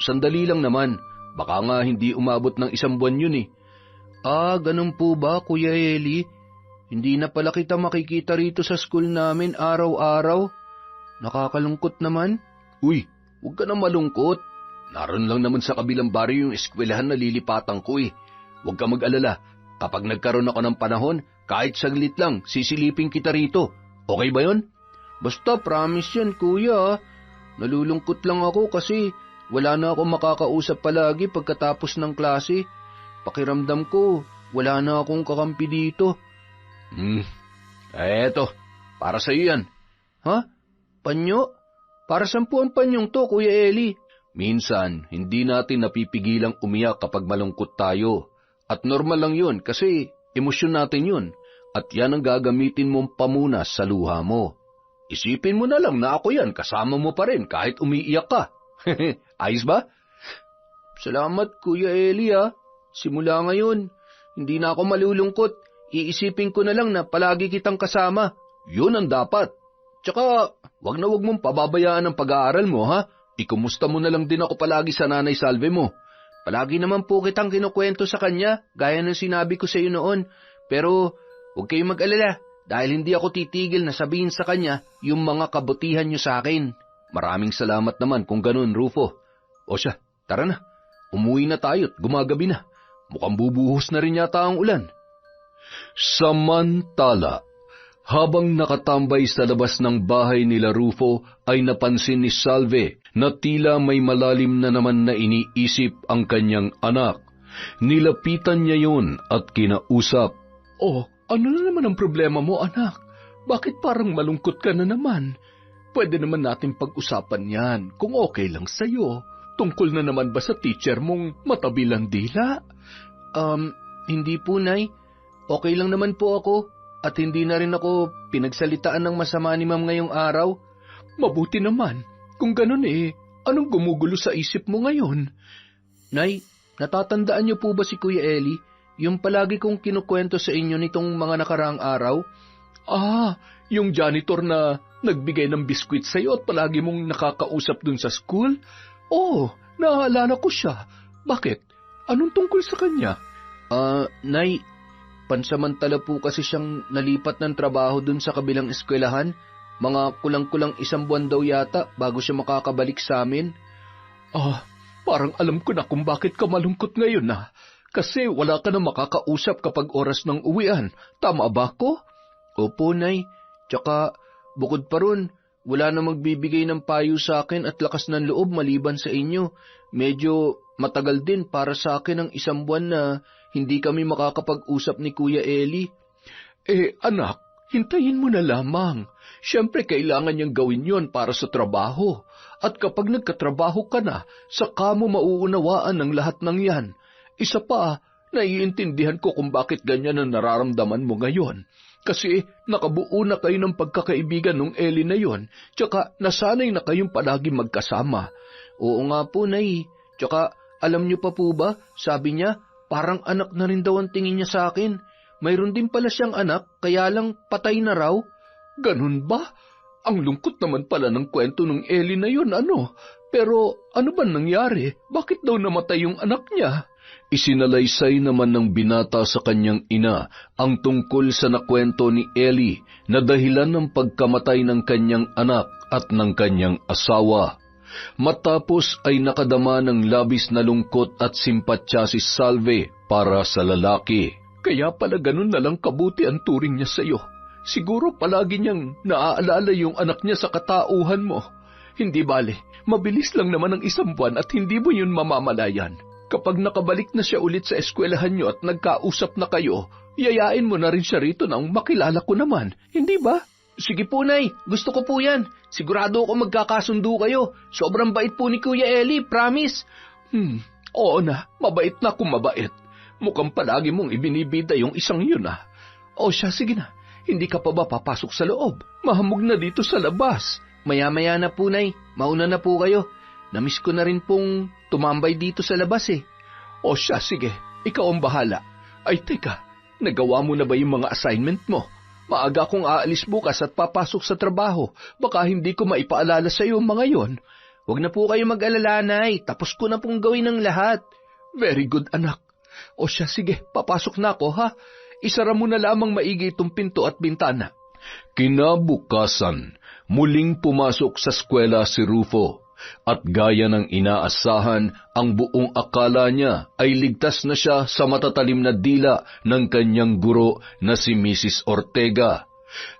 sandali lang naman, baka nga hindi umabot ng 1 buwan yun eh. Ah, ganun po ba, Kuya Eli? Hindi na pala kita makikita rito sa school namin araw-araw. Nakakalungkot naman. Uy, huwag ka na malungkot. Naroon lang naman sa kabilang baryo yung eskwelahan na lilipatan ko eh. Huwag ka mag-alala. Kapag nagkaroon ako ng panahon, kahit saglit lang, sisilipin kita rito. Okay ba yon? Basta promise yan, Kuya. Nalulungkot lang ako kasi wala na ako makakausap palagi pagkatapos ng klase. Pakiramdam ko, wala na akong kakampi dito. Eto, para sa iyo yan. Ha? Panyo? Para saan po ang panyong to, Kuya Eli? Minsan, hindi natin napipigilang umiyak kapag malungkot tayo. At normal lang yun kasi emosyon natin yun. At yan ang gagamitin mong pamunas sa luha mo. Isipin mo na lang na ako yan, kasama mo pa rin kahit umiiyak ka. Ayos ba? Salamat, Kuya Eli ha. Simula ngayon, hindi na ako malulungkot. Iisipin ko na lang na palagi kitang kasama. Yun ang dapat. Tsaka, wag na wag mong pababayaan ang pag-aaral mo ha. Ikumusta mo na lang din ako palagi sa Nanay Salve mo. Palagi naman po kitang kinukwento sa kanya, gaya ng sinabi ko sa iyo noon. Pero huwag kayong mag-alala. Dahil hindi ako titigil na sabihin sa kanya yung mga kabutihan niyo sa akin. Maraming salamat naman kung ganun, Rufo. O siya, tara na. Umuwi na tayo at gumagabi na. Mukhang bubuhos na rin yata ang ulan. Samantala, habang nakatambay sa labas ng bahay nila Rufo, ay napansin ni Salve na tila may malalim na naman na iniisip ang kanyang anak. Nilapitan niya yun at kinausap. Oh, ano na naman ang problema mo, anak? Bakit parang malungkot ka na naman? Pwede naman natin pag-usapan yan kung okay lang sa'yo. Tungkol na naman ba sa teacher mong matabilang dila? Hindi po, Nay. Okay lang naman po ako at hindi na rin ako pinagsalitaan ng masama ni Ma'am ngayong araw. Mabuti naman. Kung ganun anong gumugulo sa isip mo ngayon? Nay, natatandaan niyo po ba si Kuya Eli? Yung palagi kong kinukwento sa inyo nitong mga nakaraang araw? Yung janitor na nagbigay ng biskwit sa'yo at palagi mong nakakausap dun sa school? Oo, naalala ko siya. Bakit? Anong tungkol sa kanya? Nay, pansamantala po kasi siyang nalipat ng trabaho dun sa kabilang eskwelahan. Mga kulang-kulang 1 buwan daw yata bago siya makakabalik sa amin. Parang alam ko na kung bakit ka malungkot ngayon na. Kasi wala ka na makakausap kapag oras ng uwian. Tama ba ko? Opo, Nay. Tsaka, bukod pa ron, wala na magbibigay ng payo sa akin at lakas ng loob maliban sa inyo. Medyo matagal din para sa akin ang 1 buwan na hindi kami makakapag-usap ni Kuya Eli. Anak, hintayin mo na lamang. Siyempre kailangan niyang gawin yon para sa trabaho. At kapag nagkatrabaho ka na, saka mo mauunawaan ng lahat ng yan. Isa pa, naiintindihan ko kung bakit ganyan ang nararamdaman mo ngayon. Kasi nakabuo na kayo ng pagkakaibigan ng Eli na yon, tsaka nasanay na kayong palagi magkasama. Oo nga po, Nay. Tsaka, alam niyo pa po ba, sabi niya, parang anak na rin daw ang tingin niya sa akin. Mayroon din pala siyang anak, kaya lang patay na raw. Ganun ba? Ang lungkot naman pala ng kwento ng Eli na yun, ano? Pero ano ba nangyari? Bakit daw namatay yung anak niya? Isinalaysay naman ng binata sa kanyang ina ang tungkol sa nakwento ni Eli na dahilan ng pagkamatay ng kanyang anak at ng kanyang asawa. Matapos ay nakadama ng labis na lungkot at simpatya si Salve para sa lalaki. Kaya pala ganun na lang kabuti ang turing niya sa iyo. Siguro palagi niyang naaalala yung anak niya sa katauhan mo. Hindi bale, mabilis lang naman ang 1 buwan at hindi mo yun mamamalayan. Kapag nakabalik na siya ulit sa eskwelahan niyo at nagkausap na kayo, yayain mo na rin siya rito nang makilala ko naman. Hindi ba? Sige po, Nay. Gusto ko po yan. Sigurado ako magkakasundo kayo. Sobrang bait po ni Kuya Eli, promise. Oo na, mabait na kung mabait. Mukhang palagi mong ibinibida yung isang yun ah. O siya, sige na. Hindi ka pa ba papasok sa loob? Mahamog na dito sa labas. Maya-maya na po, Nay. Mauna na po kayo. Namiss ko na rin pong tumambay dito sa labas eh. O siya, sige. Ikaw ang bahala. Ay, teka. Nagawa mo na ba yung mga assignment mo? Maaga kong aalis bukas at papasok sa trabaho. Baka hindi ko maipaalala sa iyo mga yon. Huwag na po kayo mag-alala, Nay. Tapos ko na pong gawin ng lahat. Very good, anak. O siya, sige. Papasok na ako, ha? Isara mo na lamang maigi itong pinto at bintana. Kinabukasan, muling pumasok sa eskwela si Rufo. At gaya ng inaasahan, ang buong akala niya ay ligtas na siya sa matatalim na dila ng kanyang guro na si Mrs. Ortega.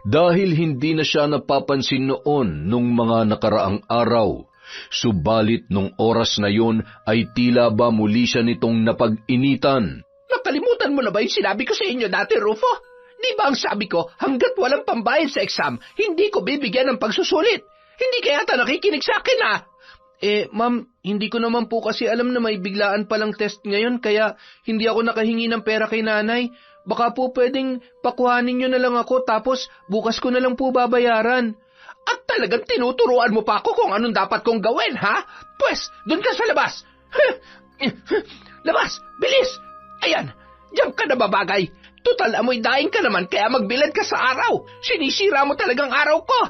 Dahil hindi na siya napapansin noon nung mga nakaraang araw. Subalit nung oras na yon ay tila ba muli siya nitong napag-initan. Nakalimutan mo na ba yung sinabi ko sa inyo dati, Rufo? Di ba ang sabi ko, hanggat walang pambayad sa exam, hindi ko bibigyan ng pagsusulit? Hindi kaya ata nakikinig sa akin, ha? Ma'am, hindi ko naman po kasi alam na may biglaan palang test ngayon, kaya hindi ako nakahingi ng pera kay nanay. Baka po pwedeng pakuhanin nyo na lang ako, tapos bukas ko na lang po babayaran. At talagang tinuturuan mo pa ako kung anong dapat kong gawin, ha? Pwes, doon ka sa labas. Labas, bilis! Ayan, diyan ka na babagay. Tutal, amoy daing ka naman, kaya magbilad ka sa araw. Sinisira mo talagang araw ko.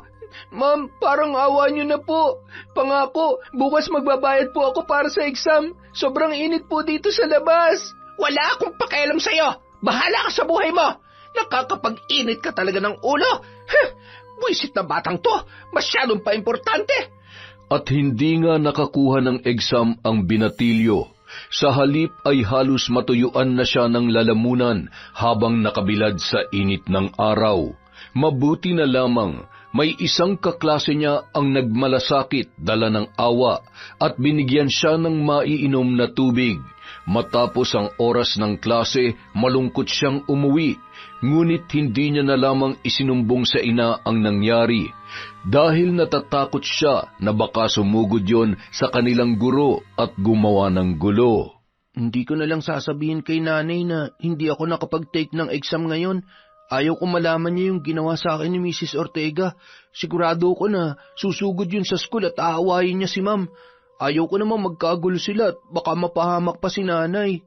Ma'am, parang awa niyo na po. Pangako, bukas magbabayad po ako para sa exam. Sobrang init po dito sa labas. Wala akong pakialam sa'yo. Bahala ka sa buhay mo. Nakakapag-init ka talaga ng ulo. Buisit na batang to. Masyadong pa-importante. At hindi nga nakakuha ng exam ang binatilyo. Sa halip ay halos matuyuan na siya ng lalamunan habang nakabilad sa init ng araw. Mabuti na lamang, may isang kaklase niya ang nagmalasakit dala ng awa at binigyan siya ng maiinom na tubig. Matapos ang oras ng klase, malungkot siyang umuwi, ngunit hindi niya na lamang isinumbong sa ina ang nangyari dahil natatakot siya na baka sumugod yon sa kanilang guro at gumawa ng gulo. Hindi ko na lang sasabihin kay nanay na hindi ako nakapag-take ng exam ngayon. Ayaw ko malaman niya yung ginawa sa akin ni Mrs. Ortega. Sigurado ko na susugod yun sa school at aawayin niya si ma'am. Ayaw ko naman magkagulo sila at baka mapahamak pa si nanay.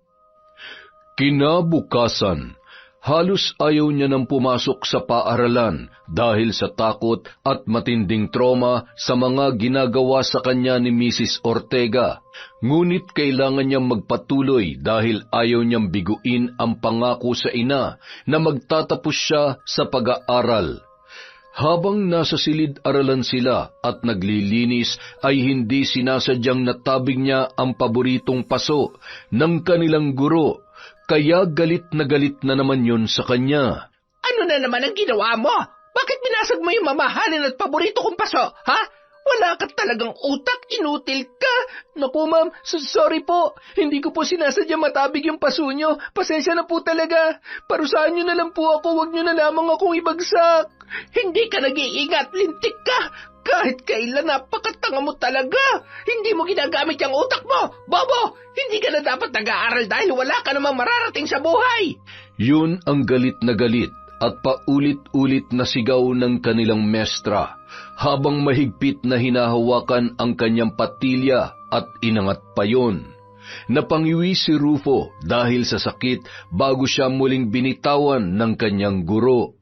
Kinabukasan, Halos ayaw niya nang pumasok sa paaralan dahil sa takot at matinding trauma sa mga ginagawa sa kanya ni Mrs. Ortega. Ngunit kailangan niyang magpatuloy dahil ayaw niyang biguin ang pangako sa ina na magtatapos siya sa pag-aaral. Habang nasa silid-aralan sila at naglilinis ay hindi sinasadyang natabig niya ang paboritong paso ng kanilang guro. Kaya galit na naman yun sa kanya. Ano na naman ang ginawa mo? Bakit binasag mo yung mamahalin at paborito kong paso, ha? Wala ka talagang utak, inutil ka. Naku ma'am, sorry po. Hindi ko po sinasadya matabig yung paso nyo. Pasensya na po talaga. Parusahan nyo na lang po ako, wag nyo na lamang akong ibagsak. Hindi ka nag-iingat, lintik ka. Kahit kailan, napakatanga mo talaga. Hindi mo ginagamit yung utak mo. Bobo, hindi ka na dapat nag-aaral dahil wala ka namang mararating sa buhay. Yun ang galit na galit at paulit-ulit na sigaw ng kanilang mestra habang mahigpit na hinahawakan ang kanyang patilya at inangat pa yun. Napangiwi si Rufo dahil sa sakit bago siya muling binitawan ng kanyang guro.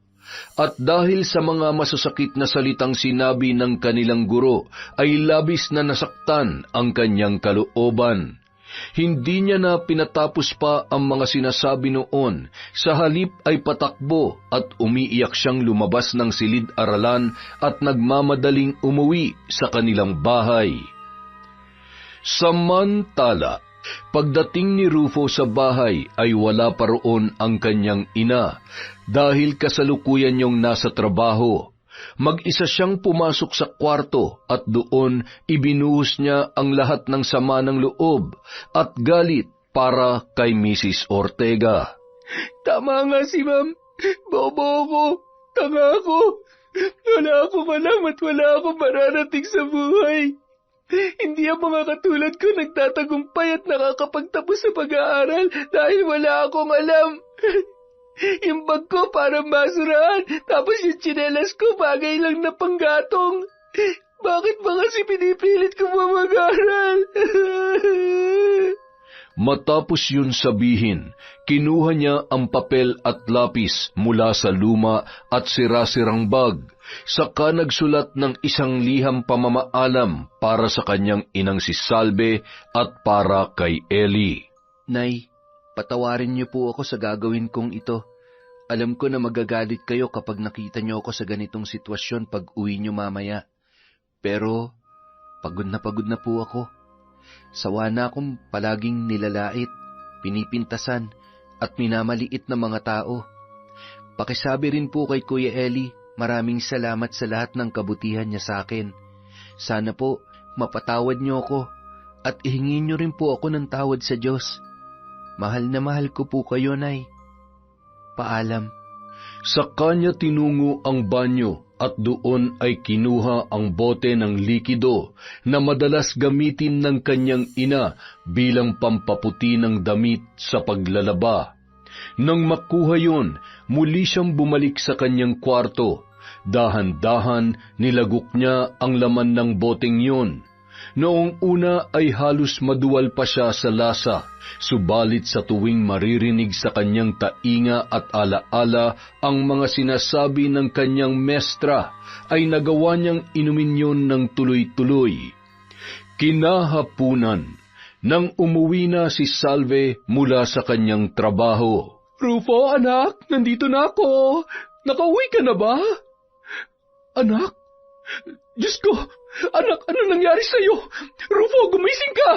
At dahil sa mga masasakit na salitang sinabi ng kanilang guro, ay labis na nasaktan ang kanyang kalooban. Hindi niya na pinatapos pa ang mga sinasabi noon, sa halip ay patakbo at umiiyak siyang lumabas ng silid-aralan at nagmamadaling umuwi sa kanilang bahay. Samantala, pagdating ni Rufo sa bahay ay wala pa roon ang kanyang ina dahil kasalukuyan niyong nasa trabaho. Mag-isa siyang pumasok sa kwarto at doon ibinuhos niya ang lahat ng sama ng loob at galit para kay Mrs. Ortega. Tama nga si ma'am. Bobo ako. Tanga ako. Wala akong alam at wala akong mararating sa buhay. Hindi ang mga katulad ko nagtatagumpay at nakakapagtapos sa pag-aaral dahil wala akong alam. Yung bag ko parang basurahan, tapos yung tsinelas ko bagay lang na panggatong. Bakit ba kasi pinipilit ko mag-aral? Matapos yun sabihin, kinuha niya ang papel at lapis mula sa luma at sira-sirang bag, saka nagsulat ng isang liham pamamaalam para sa kanyang inang si Salve at para kay Ellie. Nay, patawarin niyo po ako sa gagawin kong ito. Alam ko na magagalit kayo kapag nakita niyo ako sa ganitong sitwasyon pag uwi niyo mamaya. Pero, pagod na po ako. Sawa na akong palaging nilalait, pinipintasan, at minamaliit na mga tao. Pakisabi rin po kay Kuya Eli, maraming salamat sa lahat ng kabutihan niya sa akin. Sana po, mapatawad niyo ako, at ihingin niyo rin po ako ng tawad sa Diyos. Mahal na mahal ko po kayo, Nay. Paalam. Sa kanya tinungo ang banyo at doon ay kinuha ang bote ng likido na madalas gamitin ng kanyang ina bilang pampaputi ng damit sa paglalaba. Nang makuha yun, muli siyang bumalik sa kanyang kwarto. Dahan-dahan nilagok niya ang laman ng boteng yun. Noong una ay halos maduwal pa siya sa lasa, subalit sa tuwing maririnig sa kanyang tainga at alaala ang mga sinasabi ng kanyang mestra, ay nagawa niyang inumin yun ng tuloy-tuloy. Kinahapunan, nang umuwi na si Salve mula sa kanyang trabaho. Rufo, anak, nandito na ako. Nakauwi ka na ba? Anak? Diyos ko! Anak, ano nangyari sa'yo? Rufo, gumising ka!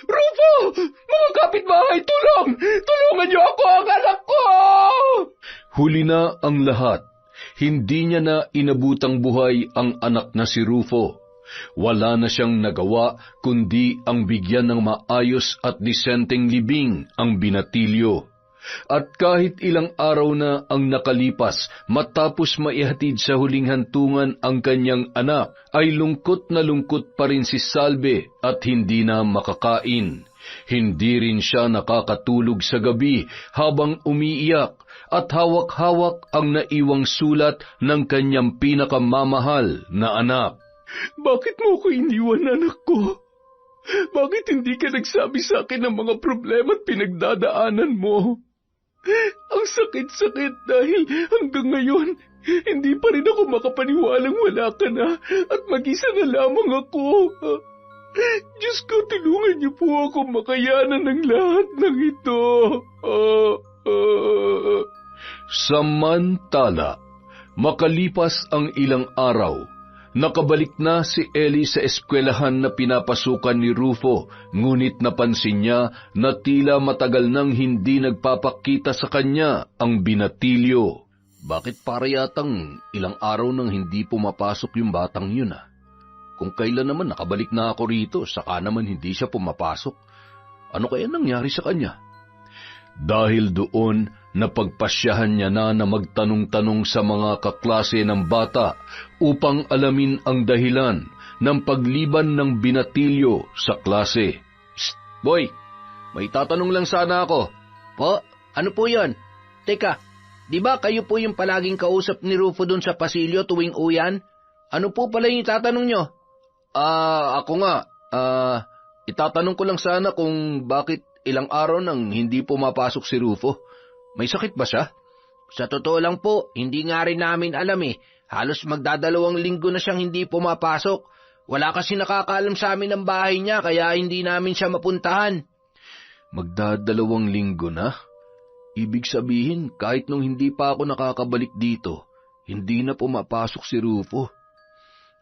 Rufo! Mga kapitbahay, tulong! Tulungan niyo ako, ang anak ko! Huli na ang lahat. Hindi niya na inabutang buhay ang anak na si Rufo. Wala na siyang nagawa kundi ang bigyan ng maayos at disenteng libing ang binatilyo. At kahit ilang araw na ang nakalipas matapos maihatid sa huling hantungan ang kanyang anak, ay lungkot na lungkot pa rin si Salve at hindi na makakain. Hindi rin siya nakakatulog sa gabi habang umiiyak at hawak-hawak ang naiwang sulat ng kanyang pinakamamahal na anak. Bakit mo ko iniwan, anak ko? Bakit hindi ka nagsabi sa akin ng mga problema at pinagdadaanan mo? Ang sakit-sakit dahil hanggang ngayon, hindi pa rin ako makapaniwalang wala ka na at mag-isa na lamang ako. Diyos ko, tulungan niyo po ako makayanan ng lahat ng ito. Samantala, makalipas ang ilang araw, nakabalik na si Ellie sa eskwelahan na pinapasukan ni Rufo, ngunit napansin niya na tila matagal nang hindi nagpapakita sa kanya ang binatilyo. Bakit para yatang ilang araw nang hindi pumapasok yung batang yun Kung kailan naman nakabalik na ako rito, saka naman hindi siya pumapasok. Ano kaya nangyari sa kanya? Dahil doon, napagpasyahan niya na magtanong-tanong sa mga kaklase ng bata upang alamin ang dahilan ng pagliban ng binatilyo sa klase. Shh, boy, may tatanong lang sana ako. Po, ano po yon? Teka, di ba kayo po yung palaging kausap ni Rufo dun sa pasilyo tuwing uyan? Ano po pala yung tatanong nyo? Ako nga. Itatanong ko lang sana kung bakit ilang araw nang hindi pumapasok si Rufo. May sakit ba siya? Sa totoo lang po, hindi nga rin namin alam Halos magdadalawang linggo na siyang hindi pumapasok. Wala kasi nakakaalam sa amin ng bahay niya, kaya hindi namin siya mapuntahan. Magdadalawang linggo na? Ibig sabihin, kahit nung hindi pa ako nakakabalik dito, hindi na pumapasok si Rufo.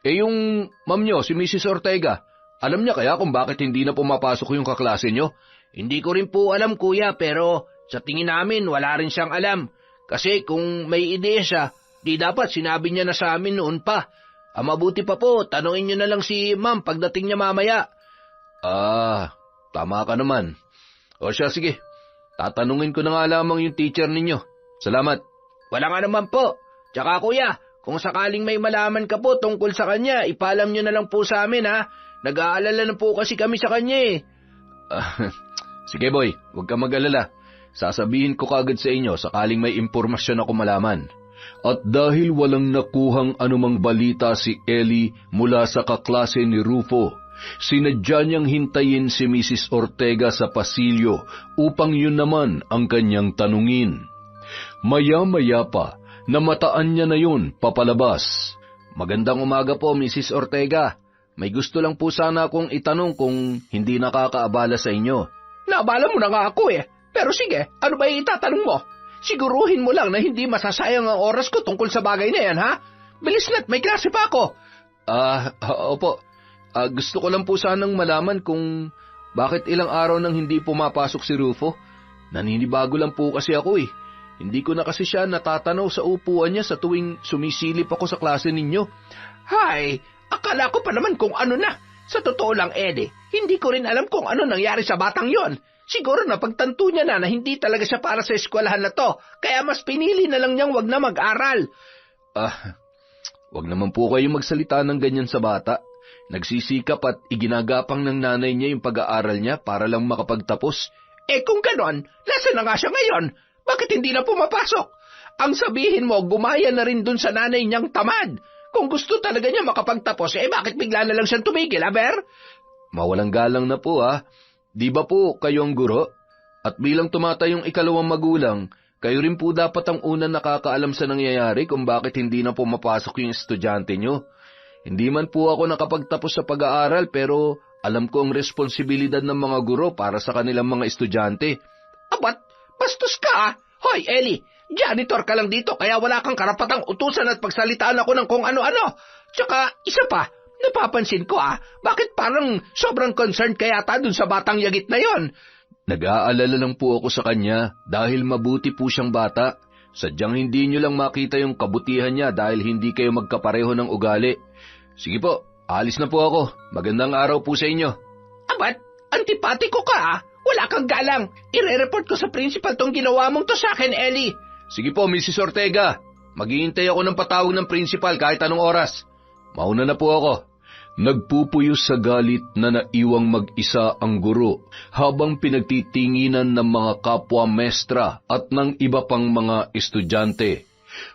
Yung ma'am nyo, si Mrs. Ortega, alam niya kaya kung bakit hindi na pumapasok yung kaklase nyo? Hindi ko rin po alam, kuya, pero sa tingin namin wala rin siyang alam. Kasi kung may ideya siya, di dapat sinabi niya na sa amin noon pa. Mabuti pa po, tanungin niyo na lang si ma'am pagdating niya mamaya. Tama ka naman. O siya, sige. Tatanungin ko na nga lamang yung teacher ninyo. Salamat. Wala nga naman po. Tsaka kuya, kung sakaling may malaman ka po tungkol sa kanya, ipaalam niyo na lang po sa amin Nag-aalala na po kasi kami sa kanya Sige boy, huwag ka mag-alala. Sasabihin ko kagad sa inyo sakaling may impormasyon ako malaman. At dahil walang nakuhang anumang balita si Ellie mula sa kaklase ni Rufo, sinadya niyang hintayin si Mrs. Ortega sa pasilyo upang yun naman ang kanyang tanungin. Maya-maya pa, namataan niya na yun papalabas. Magandang umaga po, Mrs. Ortega. May gusto lang po sana akong itanong kung hindi nakakaabala sa inyo. Naabala mo na nga ako Pero sige, ano ba yung itatanong mo? Siguruhin mo lang na hindi masasayang ang oras ko tungkol sa bagay na yan, Bilis na't, may klase pa ako. Opo. Gusto ko lang po sanang malaman kung bakit ilang araw nang hindi pumapasok si Rufo. Naninibago lang po kasi ako Hindi ko na kasi siya natatanaw sa upuan niya sa tuwing sumisilip ako sa klase ninyo. Hay, akala ko pa naman kung ano na. Sa totoo lang, hindi ko rin alam kung ano nangyari sa batang yon. Siguro napagtanto niya na hindi talaga siya para sa eskwelahan na to, kaya mas pinili na lang niyang wag na mag-aral. Wag naman po kayo magsalita ng ganyan sa bata. Nagsisikap at iginagapang ng nanay niya yung pag-aaral niya para lang makapagtapos. Kung ganon, nasa na nga siya ngayon? Bakit hindi na pumapasok? Ang sabihin mo, gumaya na rin dun sa nanay niyang tamad. Kung gusto talaga niya makapagtapos, bakit bigla na lang siyang tumigil, Aber? Mawalang galang na po, Di ba po kayo ang guro? At bilang tumatayong ikalawang magulang, kayo rin po dapat ang unang nakakaalam sa nangyayari kung bakit hindi na pumapasok yung estudyante nyo. Hindi man po ako nakapagtapos sa pag-aaral pero alam ko ang responsibilidad ng mga guro para sa kanilang mga estudyante. Abat, bastos ka Hoy, Ellie, janitor ka lang dito kaya wala kang karapatang utusan at pagsalitaan ako ng kung ano-ano. Tsaka, isa pa, napapansin ko bakit parang sobrang concerned ka yata dun sa batang yagit na yon? Nag-aalala lang po ako sa kanya dahil mabuti po siyang bata. Sadyang hindi nyo lang makita yung kabutihan niya dahil hindi kayo magkapareho ng ugali. Sige po, alis na po ako. Magandang araw po sa inyo. Abat, antipatiko ka Wala kang galang. Ire-report ko sa principal tong ginawa mong to sa akin, Ellie. Sige po, Mrs. Ortega. Maghihintay ako ng patawag ng principal kahit anong oras. Mauna na po ako. Nagpupuyos sa galit na naiwang mag-isa ang guro habang pinagtitinginan ng mga kapwa mestra at ng iba pang mga estudyante.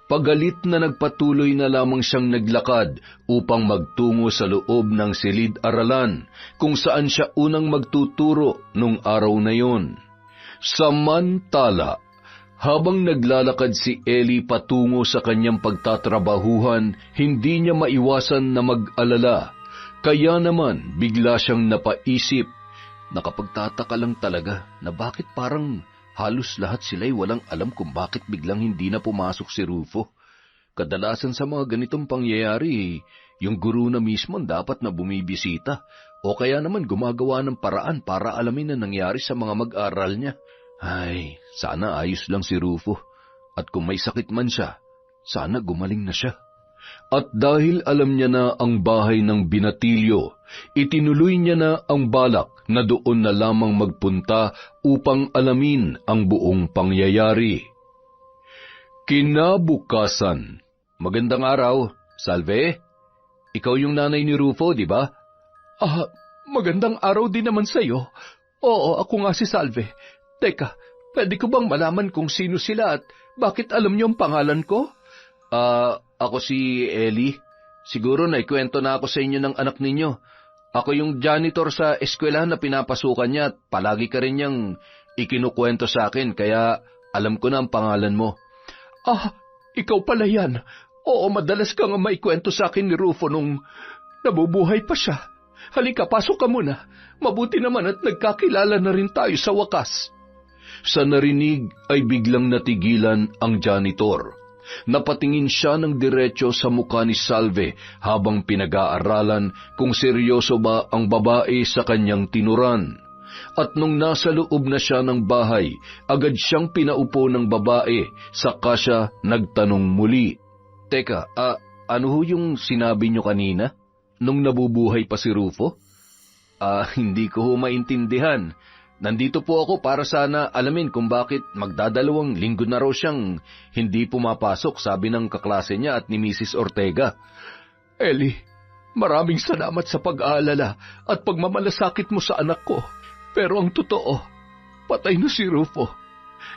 Pagalit na nagpatuloy na lamang siyang naglakad upang magtungo sa loob ng silid-aralan kung saan siya unang magtuturo nung araw na yon. Samantala, Habang naglalakad si Ellie patungo sa kanyang pagtatrabahuhan, hindi niya maiwasan na mag-alala. Kaya naman bigla siyang napaisip. Nakapagtataka lang talaga na bakit parang halos lahat sila'y walang alam kung bakit biglang hindi na pumasok si Rufo. Kadalasan sa mga ganitong pangyayari, yung guru na mismo dapat na bumibisita o kaya naman gumagawa ng paraan para alamin na nangyari sa mga mag-aral niya. Ay, sana ayos lang si Rufo. At kung may sakit man siya, sana gumaling na siya. At dahil alam niya na ang bahay ng binatilyo, itinuloy niya na ang balak na doon na lamang magpunta upang alamin ang buong pangyayari. Kinabukasan. Magandang araw, Salve. Ikaw yung nanay ni Rufo, di ba? Magandang araw din naman sa'yo. Oo, ako nga si Salve. Teka, pwede ko bang malaman kung sino sila at bakit alam niyo ang pangalan ko? Ako si Ellie. Siguro naikwento na ako sa inyo ng anak ninyo. Ako yung janitor sa eskwelahan na pinapasukan niya at palagi ka rin niyang ikinukwento sa akin kaya alam ko na ang pangalan mo. Ikaw pala yan. Oo, madalas ka nga maikwento sa akin ni Rufo nung nabubuhay pa siya. Halika, pasok ka muna. Mabuti naman at nagkakilala na rin tayo sa wakas. Sa narinig ay biglang natigilan ang janitor. Napatingin siya ng diretso sa mukha ni Salve habang pinag-aaralan kung seryoso ba ang babae sa kanyang tinuran. At nung nasa loob na siya ng bahay, agad siyang pinaupo ng babae, saka siya nagtanong muli. Teka, ano ho yung sinabi niyo kanina? Nung nabubuhay pa si Rufo? Hindi ko ho maintindihan. Nandito po ako para sana alamin kung bakit magdadalawang linggo na raw siyang hindi pumapasok, sabi ng kaklase niya at ni Mrs. Ortega. Ellie, maraming salamat sa pag-aalala at pagmamalasakit mo sa anak ko. Pero ang totoo, patay na si Rufo.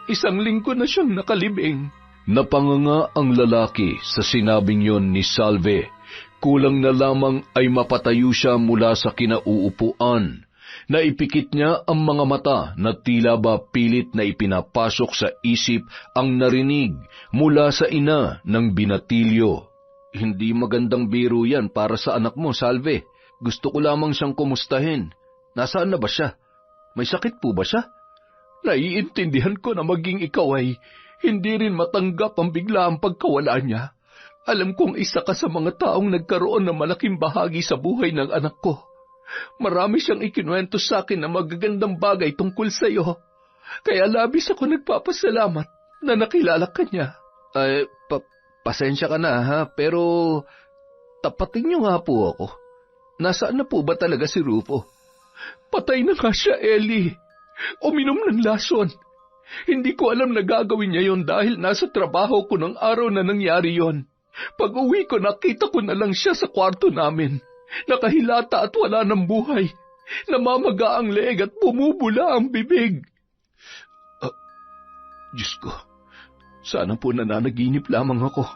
1 linggo na siyang nakalibing. Napanganga ang lalaki sa sinabing yon ni Salve. Kulang na lamang ay mapatayo siya mula sa kinauupuan. Naipikit niya ang mga mata na tila ba pilit na ipinapasok sa isip ang narinig mula sa ina ng binatilyo. Hindi magandang biro yan para sa anak mo, Salve. Gusto ko lamang siyang kumustahin. Nasaan na ba siya? May sakit po ba siya? Naiintindihan ko na maging ikaw ay hindi rin matanggap ang biglaang pagkawala niya. Alam kong isa ka sa mga taong nagkaroon ng malaking bahagi sa buhay ng anak ko. Marami siyang ikinuwento sa akin na magagandang bagay tungkol sa iyo. Kaya labis ako nagpapasalamat na nakilala ka niya. Pasensya ka na ha, pero tapatin niyo nga po ako. Nasaan na po ba talaga si Rufo? Patay na nga siya, Ellie. Uminom ng lason. Hindi ko alam na gagawin niya yon dahil nasa trabaho ko ng araw na nangyari yon. Pag-uwi ko, nakita ko na lang siya sa kwarto namin. Nakahilata at wala ng buhay. Namamaga ang leeg at bumubula ang bibig. Diyos ko, sana po nananaginip lamang ako.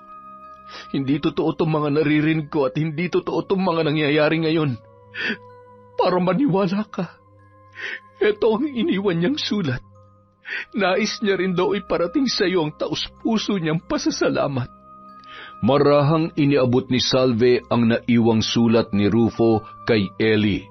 Hindi totoo itong mga naririnig ko at hindi totoo itong mga nangyayari ngayon. Para maniwala ka, ito ang iniwan niyang sulat. Nais niya rin daw iparating sa iyo ang taus-puso niyang pasasalamat. Marahang iniabot ni Salve ang naiwang sulat ni Rufo kay Ellie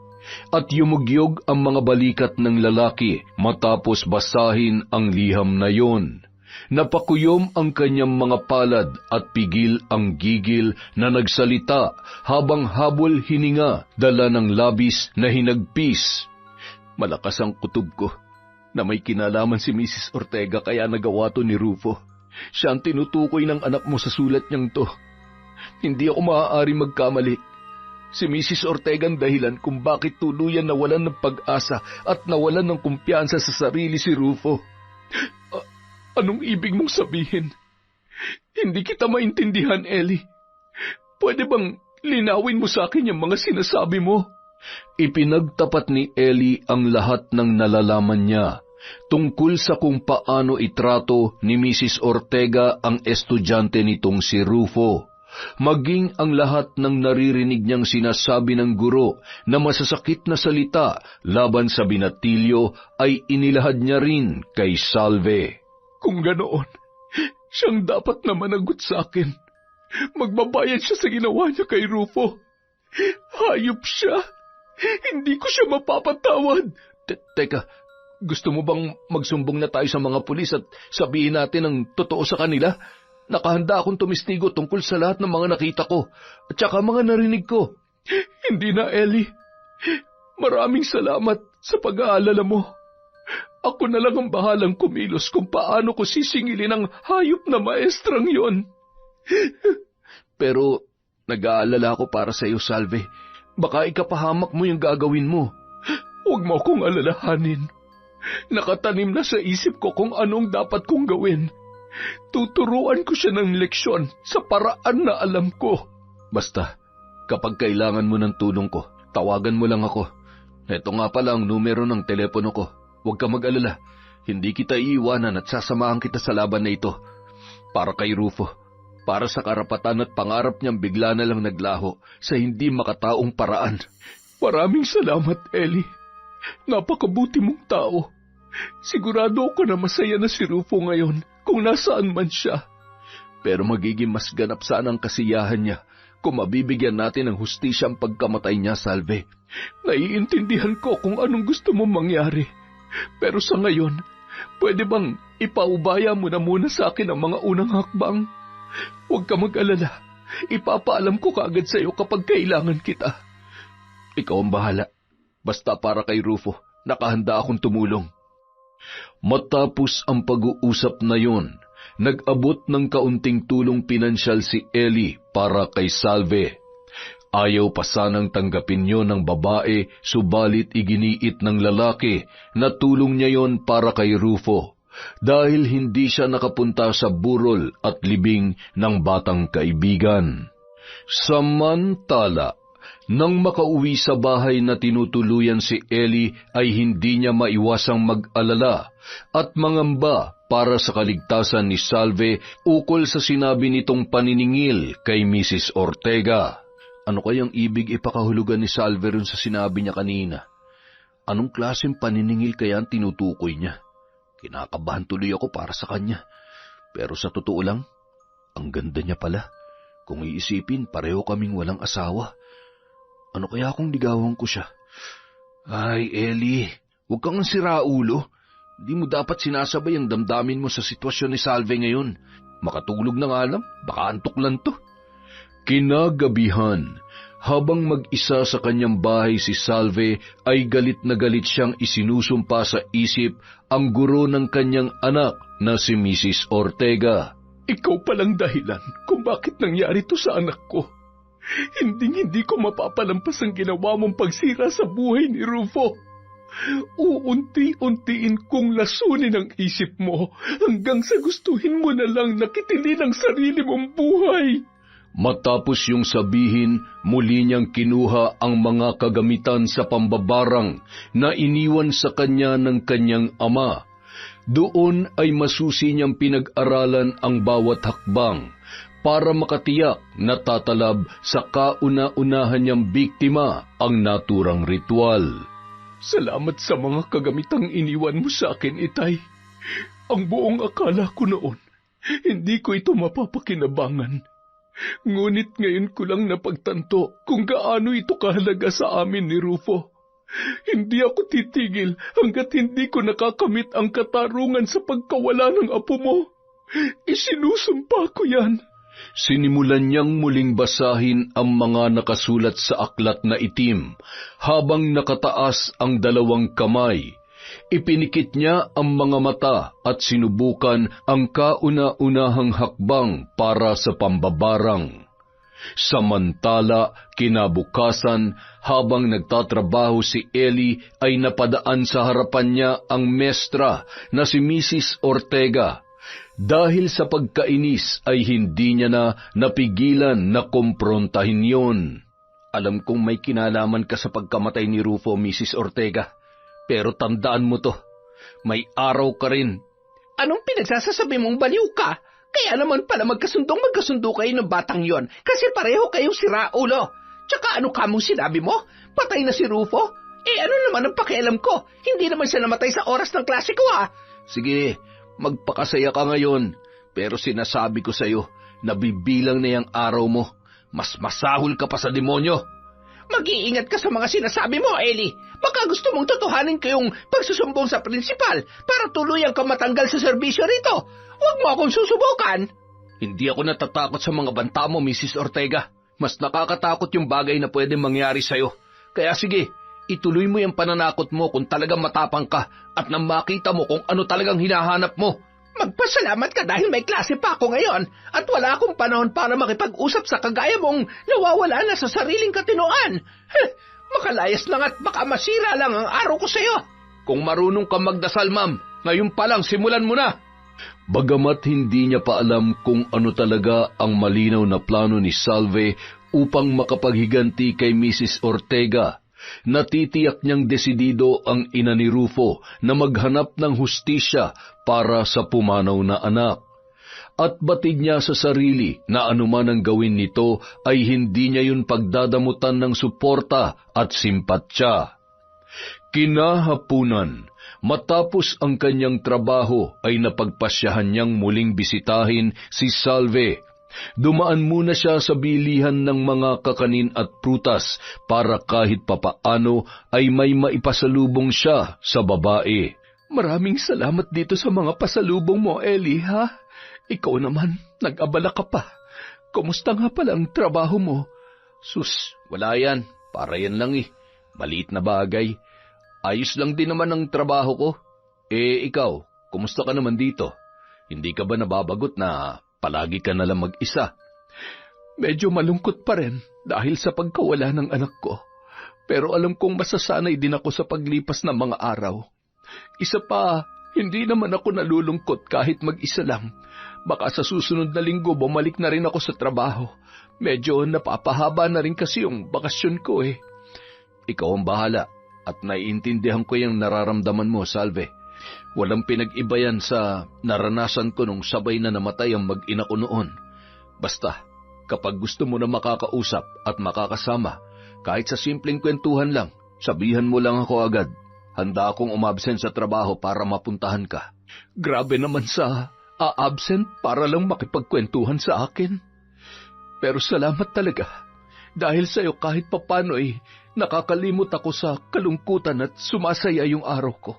at yumugyog ang mga balikat ng lalaki matapos basahin ang liham na yon. Napakuyom ang kanyang mga palad at pigil ang gigil na nagsalita habang habol hininga dala ng labis na hinagpis. Malakas ang kutob ko na may kinalaman si Mrs. Ortega kaya nagawa to ni Rufo. Siya ang tinutukoy ng anak mo sa sulat niyang to. Hindi ako maaari magkamali. Si Mrs. Ortega ang dahilan kung bakit tuluyan nawalan ng pag-asa at nawalan ng kumpiyansa sa sarili si Rufo. Anong ibig mong sabihin? Hindi kita maintindihan, Ellie. Pwede bang linawin mo sa akin yung mga sinasabi mo? Ipinagtapat ni Ellie ang lahat ng nalalaman niya tungkol sa kung paano itrato ni Mrs. Ortega ang estudyante nitong si Rufo, maging ang lahat ng naririnig niyang sinasabi ng guro na masasakit na salita laban sa binatilyo ay inilahad niya rin kay Salve. Kung ganoon, siyang dapat na managot sa akin. Magbabayad siya sa ginawa niya kay Rufo. Hayop siya. Hindi ko siya mapapatawad. Teka, gusto mo bang magsumbong na tayo sa mga pulis at sabihin natin ang totoo sa kanila? Nakahanda akong tumistigo tungkol sa lahat ng mga nakita ko at saka mga narinig ko. Hindi na, Ellie. Maraming salamat sa pag-aalala mo. Ako na lang ang bahalang kumilos kung paano ko sisingilin ang hayop na maestrang yon. Pero nag-aalala ako para sa iyo, Salve. Baka ikapahamak mo yung gagawin mo. Huwag mo akong alalahanin. Nakatanim na sa isip ko kung anong dapat kong gawin. Tuturuan ko siya ng leksyon sa paraan na alam ko. Basta, kapag kailangan mo ng tulong ko, tawagan mo lang ako. Ito nga pala ang numero ng telepono ko. Huwag ka mag-alala. Hindi kita iiwanan at sasamahan kita sa laban na ito. Para kay Rufo. Para sa karapatan at pangarap niyang bigla na lang naglaho sa hindi makataong paraan. Maraming salamat, Ellie. Napakabuti mong tao. Sigurado ako na masaya na si Rufo ngayon kung nasaan man siya. Pero magiging mas ganap sana ang kasiyahan niya kung mabibigyan natin ng hustisya ang pagkamatay niya, Salve. Naiintindihan ko kung anong gusto mong mangyari. Pero sa ngayon, pwede bang ipaubaya mo na muna sa akin ang mga unang hakbang? Huwag ka mag-alala. Ipapaalam ko kaagad sa iyo kapag kailangan kita. Ikaw ang bahala. Basta para kay Rufo, nakahanda akong tumulong. Matapos ang pag-uusap na yon, nag-abot ng kaunting tulong pinansyal si Ellie para kay Salve. Ayaw pa sanang tanggapin yon ng babae, subalit iginiit ng lalaki na tulong niya yon para kay Rufo, dahil hindi siya nakapunta sa burol at libing ng batang kaibigan. Samantala, nang makauwi sa bahay na tinutuluyan si Ellie ay hindi niya maiwasang mag-alala at mangamba para sa kaligtasan ni Salve ukol sa sinabi nitong paniningil kay Mrs. Ortega. Ano kayang ibig ipakahulugan ni Salve rin sa sinabi niya kanina? Anong klaseng paniningil kaya ang tinutukoy niya? Kinakabahan tuloy ako para sa kanya. Pero sa totoo lang, ang ganda niya pala. Kung iisipin, pareho kaming walang asawa. Ano kaya kung ligawan ko siya? Ay, Ellie, huwag kang siraulo. Di mo dapat sinasabay ang damdamin mo sa sitwasyon ni Salve ngayon. Makatulog na nga lang, baka antok lang to. Kinagabihan, habang mag-isa sa kanyang bahay si Salve, ay galit na galit siyang isinusumpa sa isip ang guro ng kanyang anak na si Mrs. Ortega. Ikaw palang dahilan kung bakit nangyari to sa anak ko. Hindi ko mapapalampas ang ginawa mong pagsira sa buhay ni Rufo. Uunti-untiin kong lasunin ang isip mo hanggang sa gustuhin mo na lang nakitilin ang sarili mong buhay. Matapos yung sabihin, muli niyang kinuha ang mga kagamitan sa pambabarang na iniwan sa kanya ng kanyang ama. Doon ay masusi niyang pinag-aralan ang bawat hakbang para makatiyak na tatalab sa kauna-unahan niyang biktima ang naturang ritual. Salamat sa mga kagamitang iniwan mo sa akin, Itay. Ang buong akala ko noon, hindi ko ito mapapakinabangan. Ngunit ngayon ko lang napagtanto kung gaano ito kahalaga sa amin ni Rufo. Hindi ako titigil hanggat hindi ko nakakamit ang katarungan sa pagkawala ng apo mo. Isinusumpa ko yan. Sinimulan niyang muling basahin ang mga nakasulat sa aklat na itim habang nakataas ang dalawang kamay. Ipinikit niya ang mga mata at sinubukan ang kauna-unahang hakbang para sa pambabarang. Samantala, kinabukasan, habang nagtatrabaho si Ellie ay napadaan sa harapan niya ang mestra na si Mrs. Ortega. Dahil sa pagkainis ay hindi niya na napigilan na kumprontahin yon. Alam kong may kinalaman ka sa pagkamatay ni Rufo, Mrs. Ortega. Pero tandaan mo to, may araw ka rin. Anong pinagsasasabi mong baliw ka? Kaya naman pala magkasundo kayo ng batang yon kasi pareho kayong siraulo. Tsaka ano kamong sinabi mo? Patay na si Rufo? Ano naman ang pakialam ko? Hindi naman siya namatay sa oras ng klase ko, ha? Sige, magpakasaya ka ngayon. Pero sinasabi ko sa'yo, nabibilang na yung araw mo. Mas masahol ka pa sa demonyo. Mag-iingat ka sa mga sinasabi mo, Ellie. Baka gusto mong totohanin ko yung pagsusumbong sa prinsipal para tuluyang ka matanggal sa serbisyo rito. Huwag mo akong susubukan. Hindi ako natatakot sa mga banta mo, Mrs. Ortega. Mas nakakatakot yung bagay na pwedeng mangyari sa'yo. Kaya sige, ituloy mo yung pananakot mo kung talagang matapang ka at nang makita mo kung ano talagang hinahanap mo. Magpasalamat ka dahil may klase pa ako ngayon at wala akong panahon para makipag-usap sa kagaya mong nawawala na sa sariling katinoan. Makalayas lang at baka masira lang ang araw ko sa'yo. Kung marunong ka magdasal, ma'am, ngayon pa lang simulan mo na. Bagamat hindi niya pa alam kung ano talaga ang malinaw na plano ni Salve upang makapaghiganti kay Mrs. Ortega, natitiyak niyang desidido ang ina ni Rufo na maghanap ng hustisya para sa pumanaw na anak. At batid niya sa sarili na anuman ang gawin nito ay hindi niya yun pagdadamutan ng suporta at simpatsya. Kinahapunan, matapos ang kanyang trabaho ay napagpasyahan niyang muling bisitahin si Salve. Dumaan muna siya sa bilihan ng mga kakanin at prutas para kahit papaano ay may maipasalubong siya sa babae. Maraming salamat dito sa mga pasalubong mo, Ellie, ha? Ikaw naman, nag-abala ka pa. Kumusta nga pala ang trabaho mo? Sus, wala yan. Para yan lang eh. Maliit na bagay. Ayos lang din naman ang trabaho ko. Ikaw, kumusta ka naman dito? Hindi ka ba nababagot na palagi ka nalang mag-isa? Medyo malungkot pa rin dahil sa pagkawala ng anak ko. Pero alam kong masasanay din ako sa paglipas ng mga araw. Isa pa, hindi naman ako nalulungkot kahit mag-isa lang. Baka sa susunod na linggo bumalik na rin ako sa trabaho. Medyo napapahaba na rin kasi yung bakasyon ko eh. Ikaw ang bahala at naiintindihan ko yung nararamdaman mo, Salve. Walang pinag-iba yan sa naranasan ko nung sabay na namatay ang mag-ina ko noon. Basta, kapag gusto mo na makakausap at makakasama, kahit sa simpleng kwentuhan lang, sabihan mo lang ako agad. Handa akong umabsent sa trabaho para mapuntahan ka. Grabe naman sa absent para lang makipagkwentuhan sa akin. Pero salamat talaga. Dahil sa'yo kahit papano nakakalimot ako sa kalungkutan at sumasaya yung araw ko.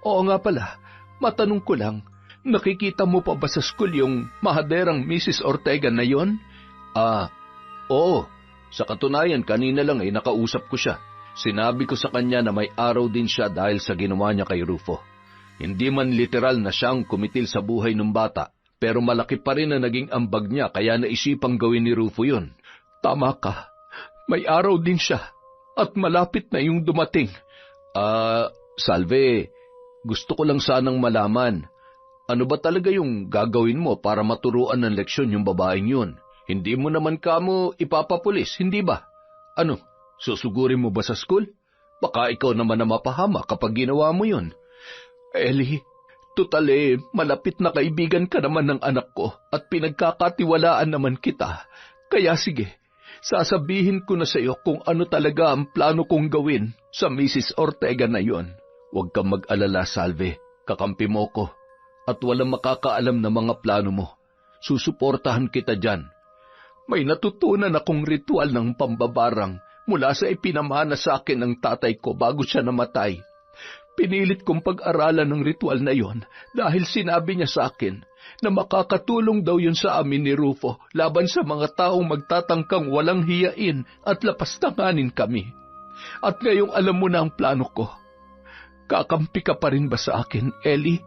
Oo nga pala, matanong ko lang, nakikita mo pa ba sa school yung mahaderang Mrs. Ortega na yon? Oo. Sa katunayan, kanina lang nakausap ko siya. Sinabi ko sa kanya na may araw din siya dahil sa ginawa niya kay Rufo. Hindi man literal na siyang kumitil sa buhay ng bata, pero malaki pa rin na naging ambag niya kaya naisipang gawin ni Rufo yun. Tama ka. May araw din siya at malapit na yung dumating. Salve, gusto ko lang sanang malaman, ano ba talaga yung gagawin mo para maturuan ng leksyon yung babaeng yun? Hindi mo naman kamo ipapapulis, hindi ba? Ano, susugurin mo ba sa school? Baka ikaw naman na mapahama kapag ginawa mo yun. Ellie, tutale, malapit na kaibigan ka naman ng anak ko at pinagkakatiwalaan naman kita. Kaya sige, sasabihin ko na sa iyo kung ano talaga ang plano kong gawin sa Mrs. Ortega na yon. Huwag kang mag-alala, Salve. Kakampi mo ko. At walang makakaalam na mga plano mo. Susuportahan kita dyan. May natutunan akong ritual ng pambabarang mula sa ipinamana sa akin ng tatay ko bago siya namatay. Pinilit kong pag-aralan ng ritual na yon dahil sinabi niya sa akin na makakatulong daw yun sa amin ni Rufo laban sa mga taong magtatangkang walang hiyain at lapastanganin kami. At ngayong alam mo na ang plano ko. Kakampi ka pa rin ba sa akin, Ellie?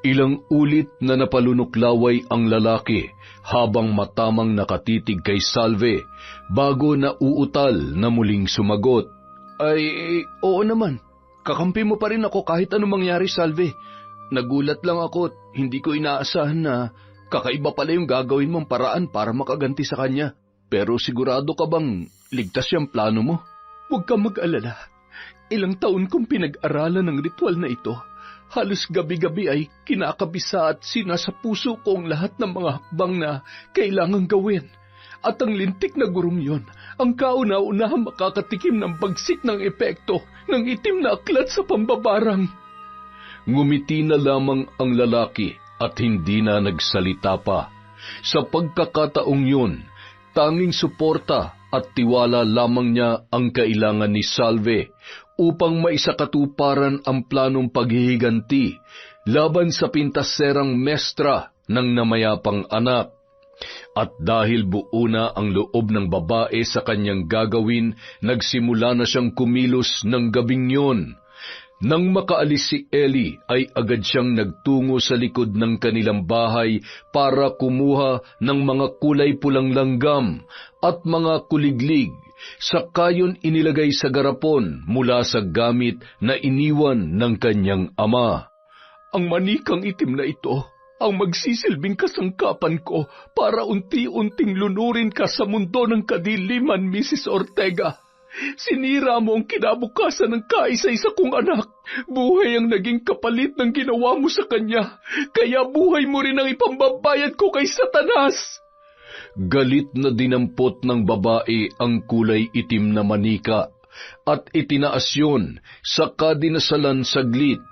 Ilang ulit na napalunuklaway ang lalaki habang matamang nakatitig kay Salve bago na uutal na muling sumagot. Oo naman. Kakampi mo pa rin ako kahit anong mangyari, Salve. Nagulat lang ako at hindi ko inaasahan na kakaiba pala yung gagawin mong paraan para makaganti sa kanya. Pero sigurado ka bang ligtas yung plano mo? Huwag kang mag-alala. Ilang taon kong pinag-aralan ng ritual na ito. Halos gabi-gabi ay kinakabisa at sinasa puso ko ang lahat ng mga hakbang na kailangang gawin. At ang lintik na gurong yon, ang kauna-unahang makakatikim ng bagsik ng epekto ng itim na aklat sa pambabarang. Ngumiti na lamang ang lalaki at hindi na nagsalita pa. Sa pagkakataong yun, tanging suporta at tiwala lamang niya ang kailangan ni Salve upang maisakatuparan ang planong paghihiganti laban sa pintaserang mestra ng namayapang anak. At dahil buo na ang loob ng babae sa kanyang gagawin, nagsimula na siyang kumilos ng gabing yun. Nang makaalis si Eli ay agad siyang nagtungo sa likod ng kanilang bahay para kumuha ng mga kulay pulang langgam at mga kuliglig. Saka yun inilagay sa garapon mula sa gamit na iniwan ng kanyang ama. Ang manikang itim na ito ang magsisilbing kasangkapan ko para unti-unting lunurin ka sa mundo ng kadiliman, Mrs. Ortega. Sinira mo ang kinabukasan ng kaisa-isa kong anak. Buhay ang naging kapalit ng ginawa mo sa kanya. Kaya buhay mo rin ang ipambabayad ko kay Satanas. Galit na dinampot ng babae ang kulay itim na manika at itinaas yun, saka dinasalan saglit.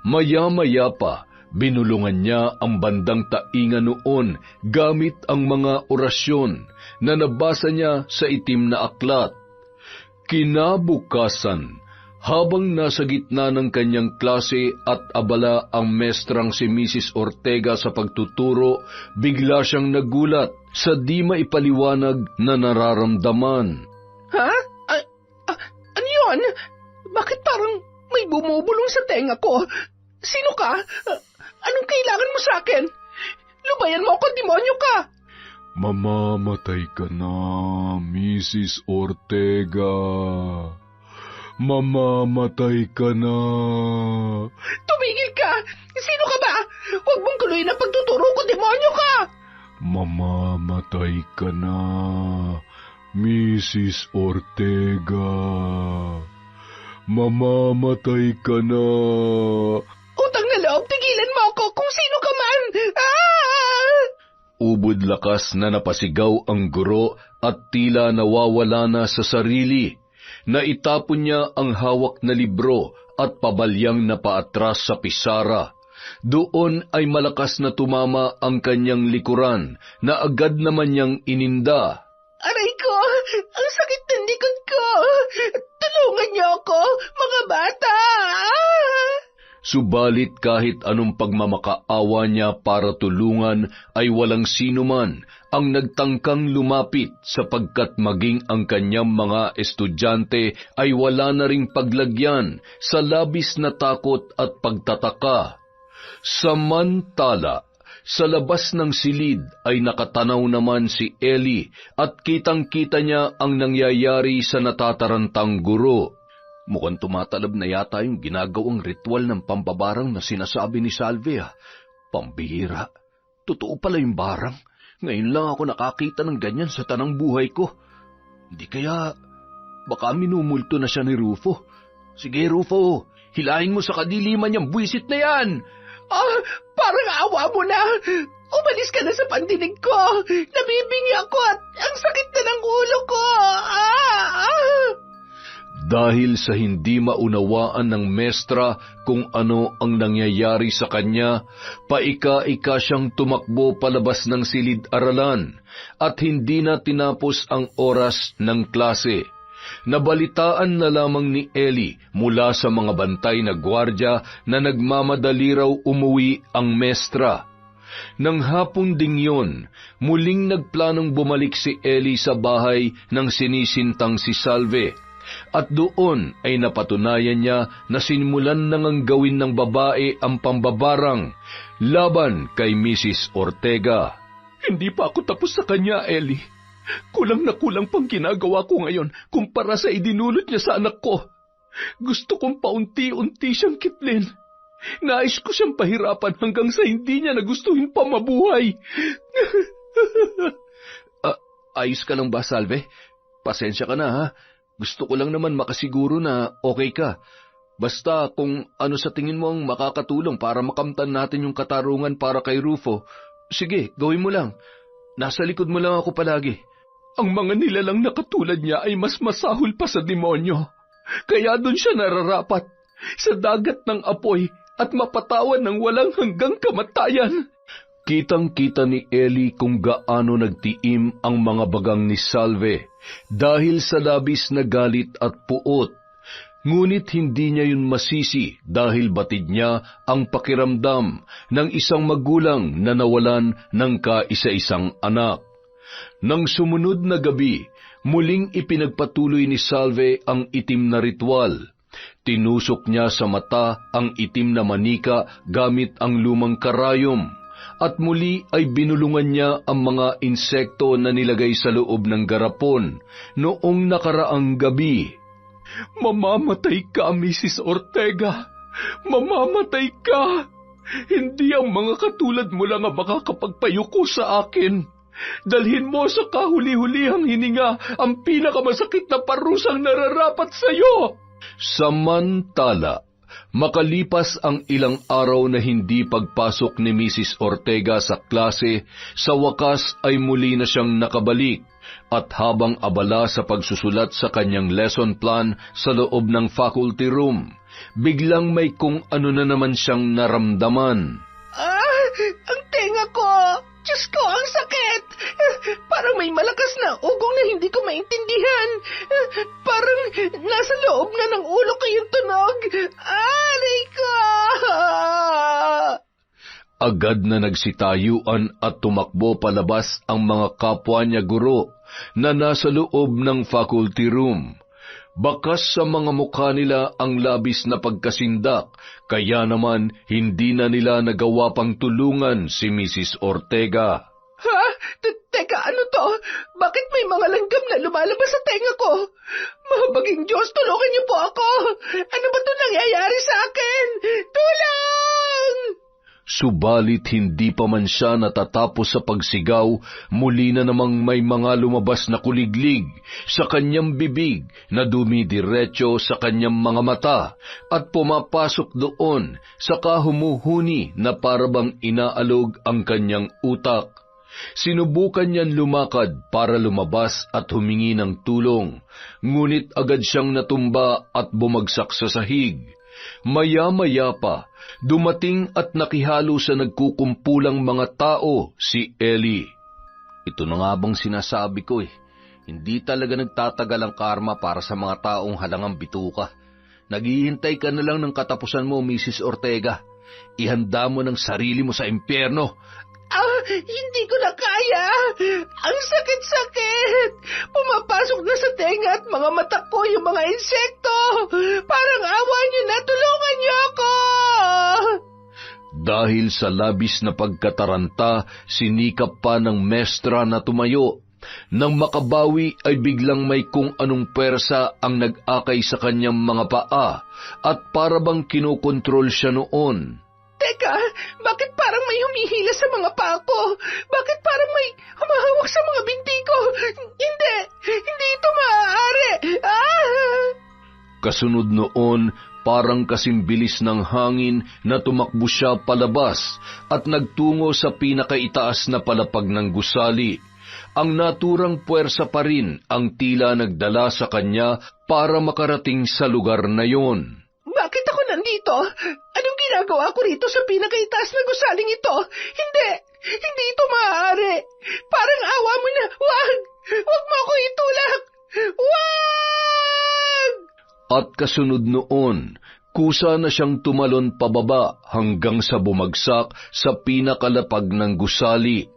Maya-maya pa, binulungan niya ang bandang tainga noon gamit ang mga orasyon na nabasa niya sa itim na aklat. Kinabukasan, habang nasa gitna ng kanyang klase at abala ang mestrang si Mrs. Ortega sa pagtuturo, bigla siyang nagulat sa di maipaliwanag na nararamdaman. Ha? Ano yun? Bakit parang may bumubulong sa tenga ko? Sino ka? Anong kailangan mo sa akin? Lubayan mo ako, demonyo ka! Mamamatay ka na, Mrs. Ortega. Mamamatay ka na. Tumigil ka! Sino ka ba? Huwag mong kuluyin ang pagtuturo ko, demonyo ka! Mamamatay ka na, Mrs. Ortega. Mamamatay ka na. Utang na loob, tigilan mo ako kung sino ka man! Ubod lakas na napasigaw ang guro at tila nawawala na sa sarili. Naitapon niya ang hawak na libro at pabalyang napaatras sa pisara. Doon ay malakas na tumama ang kanyang likuran na agad naman niyang ininda. Aray ko! Ang sakit ng likod ko! Tulungan niyo ako, mga bata! Subalit kahit anong pagmamakaawa niya para tulungan ay walang sino man ang nagtangkang lumapit sapagkat maging ang kanyang mga estudyante ay wala na ring paglagyan sa labis na takot at pagtataka. Samantala, sa labas ng silid ay nakatanaw naman si Eli at kitang-kita niya ang nangyayari sa natatarantang guro. Mukhang tumatalab na yata yung ginagawang ritual ng pambabarang na sinasabi ni Salve. Pambihira. Totoo pala yung barang. Ngayon lang ako nakakita ng ganyan sa tanang buhay ko. Hindi kaya baka minumulto na siya ni Rufo. Sige Rufo, hilahin mo sa kadiliman yung buwisit na yan. Parang awa mo na. Umalis ka na sa pandinig ko. Nabibingi ako at ang sakit na ng ulo ko. Dahil sa hindi maunawaan ng mestra kung ano ang nangyayari sa kanya, paika-ika siyang tumakbo palabas ng silid-aralan at hindi na tinapos ang oras ng klase. Nabalitaan na lamang ni Eli mula sa mga bantay na gwardya na nagmamadali raw umuwi ang mestra. Nang hapon ding yun, muling nagplanong bumalik si Eli sa bahay ng sinisintang si Salve. At doon ay napatunayan niya na sinimulan na ngang gawin ng babae ang pambabarang laban kay Mrs. Ortega. Hindi pa ako tapos sa kanya, Eli. Kulang na kulang pang ginagawa ko ngayon kumpara sa idinulot niya sa anak ko. Gusto kong paunti-unti siyang kitlin. Nais ko siyang pahirapan hanggang sa hindi niya nagustuhin pa mabuhay. Ayos ka lang ba, Salve? Pasensya ka na, ha? Gusto ko lang naman makasiguro na okay ka. Basta kung ano sa tingin mo ang makakatulong para makamtan natin yung katarungan para kay Rufo, sige, gawin mo lang. Nasa likod mo lang ako palagi. Ang mga nilalang na katulad niya ay mas masahol pa sa demonyo. Kaya doon siya nararapat, sa dagat ng apoy at mapatawan ng walang hanggang kamatayan. Kitang-kita ni Ellie kung gaano nagtiim ang mga bagang ni Salve dahil sa labis na galit at puot. Ngunit hindi niya yun masisi dahil batid niya ang pakiramdam ng isang magulang na nawalan ng kaisa-isang anak. Nang sumunod na gabi, muling ipinagpatuloy ni Salve ang itim na ritual. Tinusok niya sa mata ang itim na manika gamit ang lumang karayom. At muli ay binulungan niya ang mga insekto na nilagay sa loob ng garapon noong nakaraang gabi. Mamamatay ka, Mrs. Ortega. Mamamatay ka. Hindi ang mga katulad mo lang ang makakapagpayuko sa akin. Dalhin mo sa kahuli-hulihang hininga ang pinakamasakit na parusang nararapat sa iyo. Samantala, makalipas ang ilang araw na hindi pagpasok ni Mrs. Ortega sa klase, sa wakas ay muli na siyang nakabalik at habang abala sa pagsusulat sa kanyang lesson plan sa loob ng faculty room, biglang may kung ano na naman siyang naramdaman. Ang tenga ko! Diyos ko, ang sakit! Parang may malakas na ugong na hindi ko maintindihan. Parang nasa loob na ng ulo ko yung tunog. Aray ko! Agad na nagsitayuan at tumakbo palabas ang mga kapwa niya guro na nasa loob ng faculty room. Bakas sa mga mukha nila ang labis na pagkasindak, kaya naman hindi na nila nagawa pang tulungan si Mrs. Ortega. Ha? Teka, ano to? Bakit may mga langgam na lumalabas sa tenga ko? Mahabaging Diyos, tulungan niyo po ako! Ano ba ito nangyayari sa akin? Tulong! Subalit hindi pa man siya natatapos sa pagsigaw, muli na namang may mga lumabas na kuliglig sa kanyang bibig na dumidiretso sa kanyang mga mata at pumapasok doon sa kahumuhuni na parabang inaalog ang kanyang utak. Sinubukan niyan lumakad para lumabas at humingi ng tulong, ngunit agad siyang natumba at bumagsak sa sahig. Maya-maya pa, dumating at nakihalo sa nagkukumpulang mga tao si Ellie. Ito na nga bang sinasabi ko hindi talaga nagtatagal ang karma para sa mga taong halangang bituka. Naghihintay ka na lang ng katapusan mo, Mrs. Ortega. Ihanda mo ng sarili mo sa impyerno. Hindi ko na kaya. Ang sakit-sakit. Pumapasok na sa tenga at mga mata ko yung mga insekto. Parang awa niyo na, tulungan niyo ako. Dahil sa labis na pagkataranta, sinikap pa ng mestra na tumayo. Nang makabawi ay biglang may kung anong pwersa ang nag-akay sa kanyang mga paa at parabang kinokontrol siya noon. Teka, bakit parang may humihila sa mga paa ko? Bakit parang may humahawak sa mga binti ko? Hindi ito maaari. Kasunod noon, parang kasimbilis ng hangin na tumakbo siya palabas at nagtungo sa pinakaitaas na palapag ng gusali. Ang naturang puwersa pa rin ang tila nagdala sa kanya para makarating sa lugar na yon. Bakit ako nandito? Anong ginagawa ko rito sa pinakaitaas na gusaling ito? Hindi ito maaari. Parang awa mo na. Wag mo ako itulak. Wag! At kasunod noon, kusa na siyang tumalon pababa hanggang sa bumagsak sa pinakalapag ng gusali.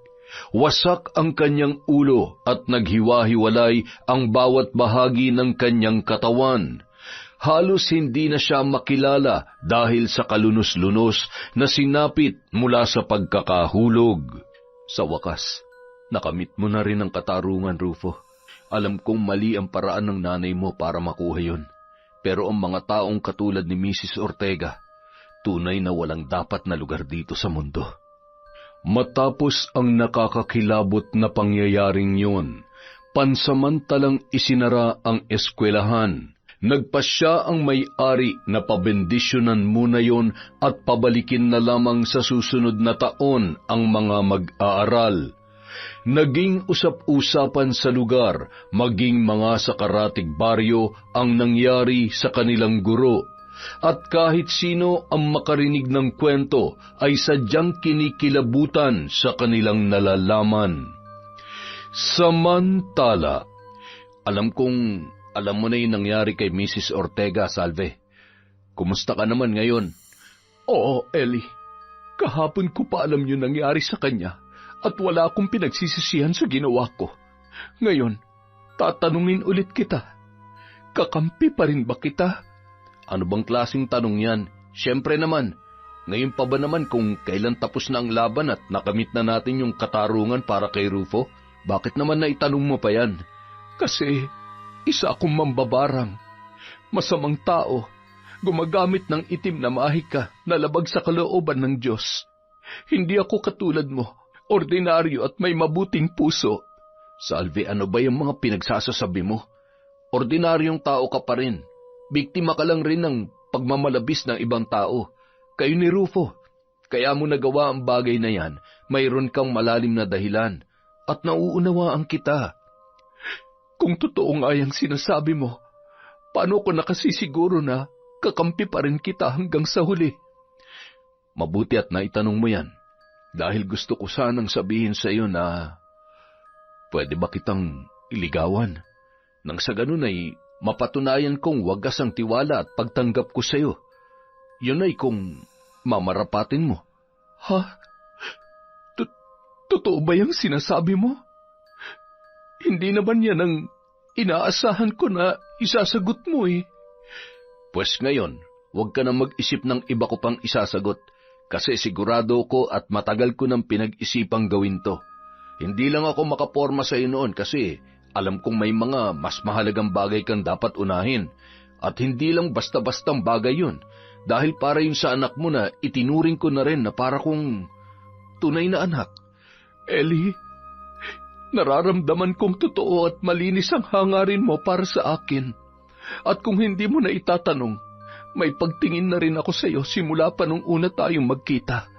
Wasak ang kanyang ulo at naghiwa-hiwalay ang bawat bahagi ng kanyang katawan. Halos hindi na siya makilala dahil sa kalunos-lunos na sinapit mula sa pagkakahulog. Sa wakas, nakamit mo na rin ang katarungan, Rufo. Alam kong mali ang paraan ng nanay mo para makuha yun. Pero ang mga taong katulad ni Mrs. Ortega, tunay na walang dapat na lugar dito sa mundo. Matapos ang nakakakilabot na pangyayaring yun, pansamantalang isinara ang eskwelahan. Nagpasya ang may-ari na pabendisyonan muna yon at pabalikin na lamang sa susunod na taon ang mga mag-aaral. Naging usap-usapan sa lugar, maging mga sa karatig baryo ang nangyari sa kanilang guro. At kahit sino ang makarinig ng kwento ay sadyang kinikilabutan sa kanilang nalalaman. Samantala, alam mo na yung nangyari kay Mrs. Ortega, Salve. Kumusta ka naman ngayon? Oo, Ellie. Kahapon ko pa alam yung nangyari sa kanya at wala akong pinagsisisihan sa ginawa ko. Ngayon, tatanungin ulit kita. Kakampi pa rin ba kita? Ano bang klaseng tanong yan? Siyempre naman. Ngayon pa ba naman kung kailan tapos na ang laban at nakamit na natin yung katarungan para kay Rufo? Bakit naman naitanong mo pa yan? Kasi isa akong mambabarang. Masamang tao. Gumagamit ng itim na mahika na labag sa kalooban ng Diyos. Hindi ako katulad mo, ordinaryo at may mabuting puso. Salve, ano ba yung mga pinagsasasabi mo? Ordinaryong tao ka pa rin. Biktima ka lang rin ng pagmamalabis ng ibang tao. Kayo ni Rufo. Kaya mo nagawa ang bagay na yan, mayroon kang malalim na dahilan. At nauunawaan kita. Kung totoo nga yung sinasabi mo, paano ko nakasisiguro na kakampi pa rin kita hanggang sa huli? Mabuti at naitanong mo yan. Dahil gusto ko sanang sabihin sa iyo na pwede ba kitang iligawan? Nang sa ganun ay mapatunayan kong wagas ang tiwala at pagtanggap ko sa iyo. Yun ay kung mamarapatin mo. Ha? Totoo ba yung sinasabi mo? Hindi naman yan ang inaasahan ko na isasagot mo eh. Pues ngayon, huwag ka na mag-isip ng iba ko pang isasagot kasi sigurado ko at matagal ko nang pinag-isipang gawin to. Hindi lang ako makaporma sa iyo noon kasi alam kong may mga mas mahalagang bagay kang dapat unahin at hindi lang basta-bastang bagay yun dahil para yun sa anak mo na itinuring ko na rin na para kong tunay na anak. Ellie, nararamdaman kong totoo at malinis ang hangarin mo para sa akin. At kung hindi mo na itatanong, may pagtingin na rin ako sa iyo simula pa nung una tayong magkita.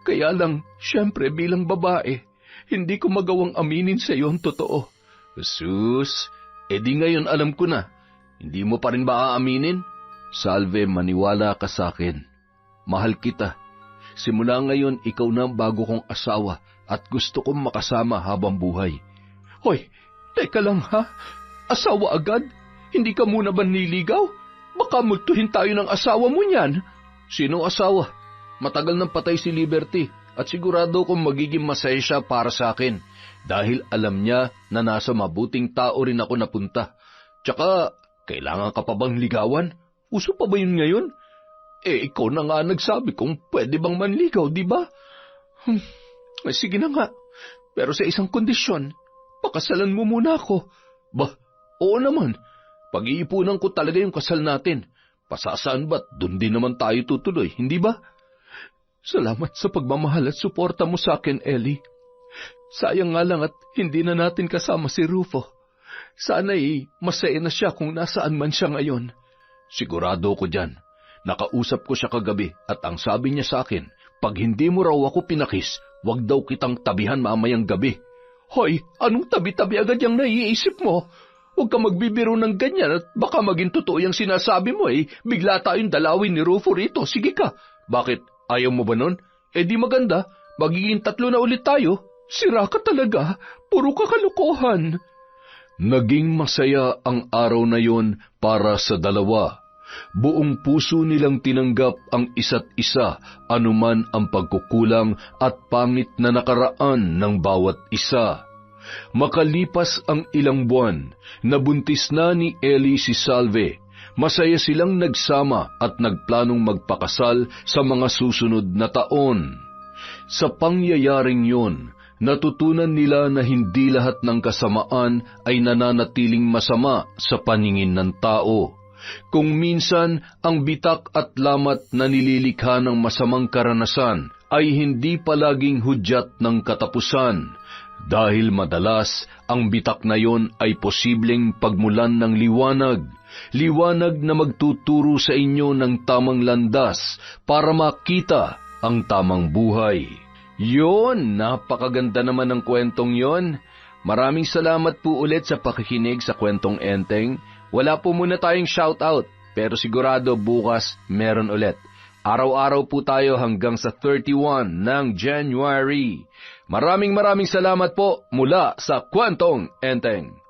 Kaya lang, syempre bilang babae, hindi ko magawang aminin sa iyo ang totoo. Sus, edi ngayon alam ko na. Hindi mo pa rin ba aaminin? Salve, maniwala ka sa akin. Mahal kita. Simula ngayon, ikaw na ang bago kong asawa at gusto kong makasama habang buhay. Hoy, teka lang ha? Asawa agad? Hindi ka muna ba niligaw? Baka multuhin tayo ng asawa mo niyan. Sinong asawa? Matagal nang patay si Liberty at sigurado kong magiging masaya siya para sa akin dahil alam niya na nasa mabuting tao rin ako napunta. Tsaka, kailangan ka pa bang ligawan? Uso pa ba yun ngayon? Ikaw na nga nagsabi kung pwede bang manligaw, di ba? Sige na nga, pero sa isang kondisyon, pakasalan mo muna ako. Bah, oo naman. Pag-iipunan ko talaga yung kasal natin. Pasasaan ba't doon din naman tayo tutuloy, hindi ba? Salamat sa pagmamahal at suporta mo sa akin, Ellie. Sayang nga lang at hindi na natin kasama si Rufo. Sana'y masaya na siya kung nasaan man siya ngayon. Sigurado ko dyan. Nakausap ko siya kagabi at ang sabi niya sa akin, pag hindi mo raw ako pinakis, wag daw kitang tabihan mamayang gabi. Hoy, anong tabi-tabi agad yung naiisip mo? Huwag ka magbibiro ng ganyan at baka maging totoo yung sinasabi mo eh. Bigla tayong dalawin ni Rufo rito. Sige ka. Bakit? Ayaw mo ba nun? Di maganda. Magiging 3 na ulit tayo. Sira ka talaga. Puro ka kalokohan. Naging masaya ang araw na yon para sa dalawa. Buong puso nilang tinanggap ang isa't isa, anuman ang pagkukulang at pangit na nakaraan ng bawat isa. Makalipas ang ilang buwan, nabuntis na ni Ellie si Salve. Masaya silang nagsama at nagplanong magpakasal sa mga susunod na taon. Sa pangyayaring yon, natutunan nila na hindi lahat ng kasamaan ay nananatiling masama sa paningin ng tao. Kung minsan ang bitak at lamat na nililikha ng masamang karanasan ay hindi palaging hudyat ng katapusan, dahil madalas ang bitak na yon ay posibleng pagmulan ng liwanag na magtuturo sa inyo ng tamang landas para makita ang tamang buhay. Yon, napakaganda naman ng kwentong yon. Maraming salamat po ulit sa pakikinig sa Kwentong Enteng. Wala po muna tayong shoutout. Pero sigurado bukas meron ulit. Araw-araw po tayo hanggang sa 31 ng January. Maraming salamat po mula sa Kwentong Enteng.